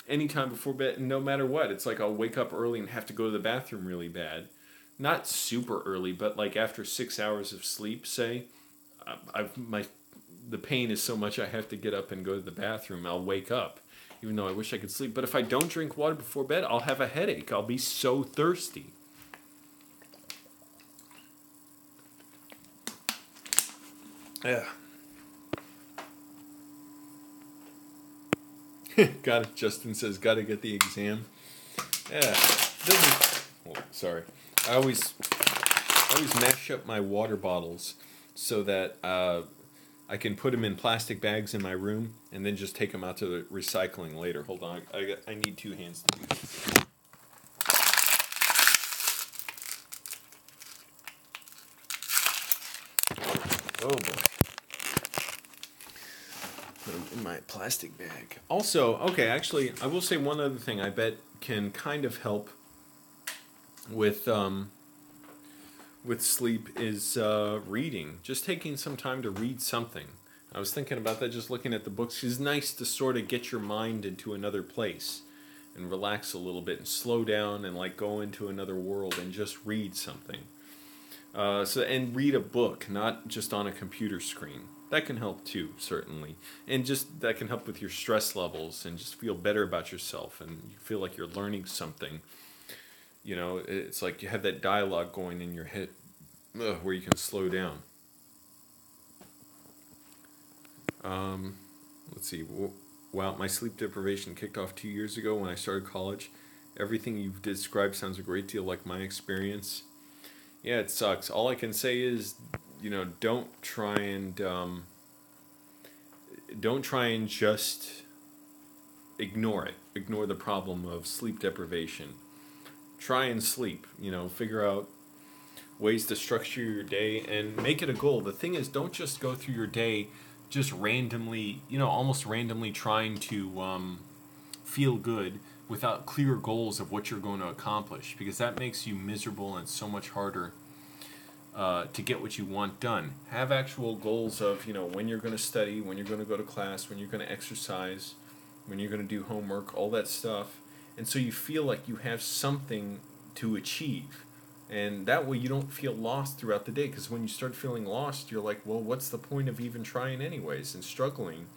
[SPEAKER 1] Anytime before bed, no matter what. It's like I'll wake up early and have to go to the bathroom really bad. Not super early, but like after 6 hours of sleep, say, the pain is so much I have to get up and go to the bathroom. I'll wake up, even though I wish I could sleep. But if I don't drink water before bed, I'll have a headache. I'll be so thirsty. Yeah. Got it. Justin says, got to get the exam. Yeah. Sorry. I always mash up my water bottles so that I can put them in plastic bags in my room and then just take them out to the recycling later. Hold on. I need 2 hands to do this. Oh boy. Put them in my plastic bag. Also, okay, actually, I will say one other thing I bet can kind of help with sleep is reading. Just taking some time to read something. I was thinking about that just looking at the books. It's nice to sort of get your mind into another place and relax a little bit and slow down and like go into another world and just read something. And read a book, not just on a computer screen. That can help too, certainly. And just that can help with your stress levels and just feel better about yourself and you feel like you're learning something. It's like you have that dialogue going in your head where you can slow down. Let's see. Wow, my sleep deprivation kicked off 2 years ago when I started college. Everything you've described sounds a great deal like my experience. Yeah, it sucks. All I can say is, don't try and just ignore it. Ignore the problem of sleep deprivation. Try and sleep. Figure out ways to structure your day and make it a goal. The thing is, don't just go through your day just randomly, almost randomly trying to feel good without clear goals of what you're going to accomplish, because that makes you miserable and it's so much harder to get what you want done. Have actual goals of, you know, when you're going to study, when you're going to go to class, when you're going to exercise, when you're going to do homework, all that stuff. And so you feel like you have something to achieve. And that way you don't feel lost throughout the day, because when you start feeling lost, you're like, well, what's the point of even trying anyways and struggling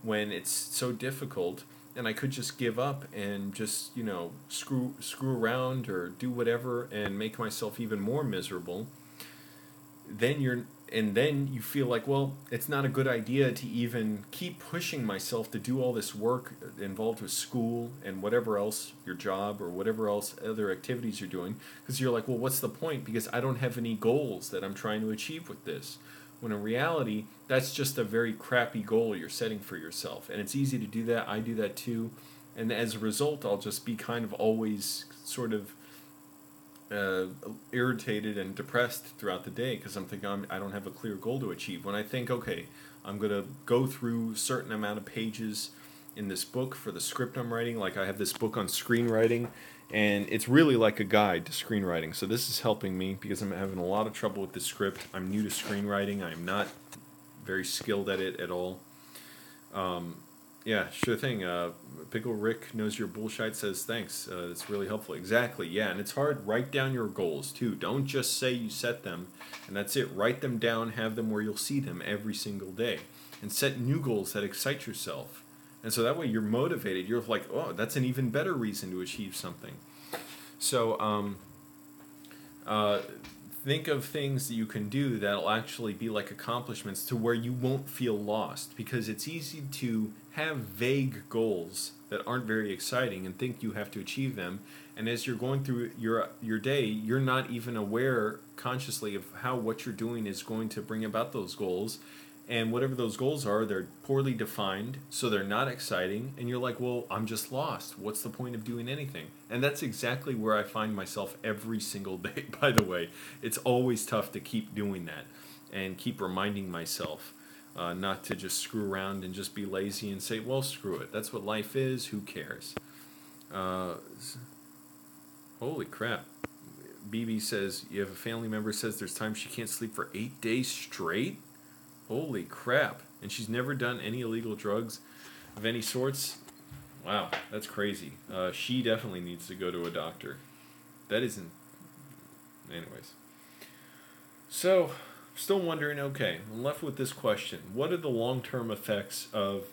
[SPEAKER 1] when it's so difficult, and I could just give up and just, you know, screw around or do whatever and make myself even more miserable. Then you feel like, well, it's not a good idea to even keep pushing myself to do all this work involved with school and whatever else, your job or whatever else other activities you're doing, because you're like, well, what's the point, because I don't have any goals that I'm trying to achieve with this. When in reality, that's just a very crappy goal you're setting for yourself. And it's easy to do that. I do that too. And as a result, I'll just be kind of always sort of irritated and depressed throughout the day, because I'm thinking I don't have a clear goal to achieve. When I think, okay, I'm going to go through a certain amount of pages in this book for the script I'm writing. Like, I have this book on screenwriting, and it's really like a guide to screenwriting. So this is helping me because I'm having a lot of trouble with the script. I'm new to screenwriting. I'm not very skilled at it at all. Yeah, sure thing. Pickle Rick knows your bullshit, says thanks. It's really helpful. Exactly, yeah, and it's hard. Write down your goals too. Don't just say you set them and that's it. Write them down, have them where you'll see them every single day. And set new goals that excite yourself. And so that way you're motivated. You're like, oh, that's an even better reason to achieve something. So, think of things that you can do that'll actually be like accomplishments to where you won't feel lost, because it's easy to have vague goals that aren't very exciting and think you have to achieve them, and as you're going through your day, you're not even aware consciously of how what you're doing is going to bring about those goals. And whatever those goals are, they're poorly defined, so they're not exciting, and you're like, well, I'm just lost. What's the point of doing anything? And that's exactly where I find myself every single day, by the way. It's always tough to keep doing that and keep reminding myself not to just screw around and just be lazy and say, well, screw it. That's what life is. Who cares? Holy crap. BB says, you have a family member says there's times she can't sleep for 8 days straight? Holy crap. And she's never done any illegal drugs of any sorts? Wow, that's crazy. She definitely needs to go to a doctor. That isn't... Anyways. So, still wondering, okay, I'm left with this question. What are the long-term effects of,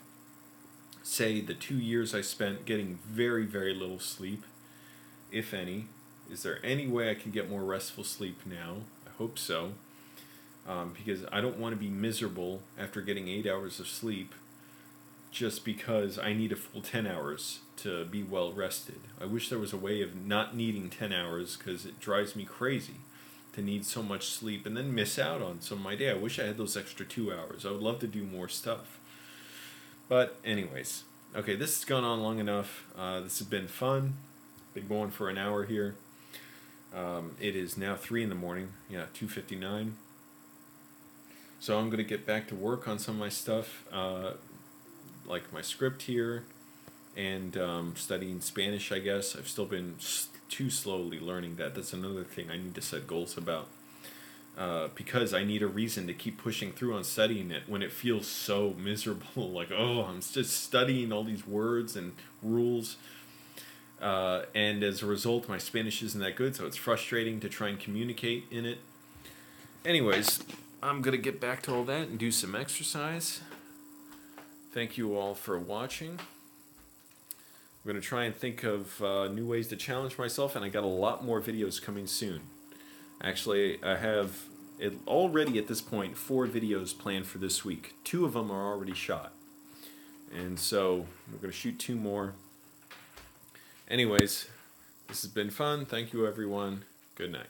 [SPEAKER 1] say, the 2 years I spent getting very, very little sleep, if any? Is there any way I can get more restful sleep now? I hope so. Because I don't want to be miserable after getting 8 hours of sleep just because I need a full 10 hours to be well rested. I wish there was a way of not needing 10 hours, because it drives me crazy to need so much sleep and then miss out on some of my day. I wish I had those extra 2 hours. I would love to do more stuff. But anyways, okay, this has gone on long enough. This has been fun. Been going for an hour here. It is now 3 in the morning. Yeah, 2:59. So I'm going to get back to work on some of my stuff, like my script here, and studying Spanish, I guess. I've still been too slowly learning that. That's another thing I need to set goals about, because I need a reason to keep pushing through on studying it when it feels so miserable. Like, oh, I'm just studying all these words and rules, and as a result, my Spanish isn't that good, so it's frustrating to try and communicate in it. Anyways, I'm going to get back to all that and do some exercise. Thank you all for watching. I'm going to try and think of new ways to challenge myself, and I got a lot more videos coming soon. Actually, I have already at this point 4 videos planned for this week. 2 of them are already shot. And so we're going to shoot 2 more. Anyways, this has been fun. Thank you, everyone. Good night.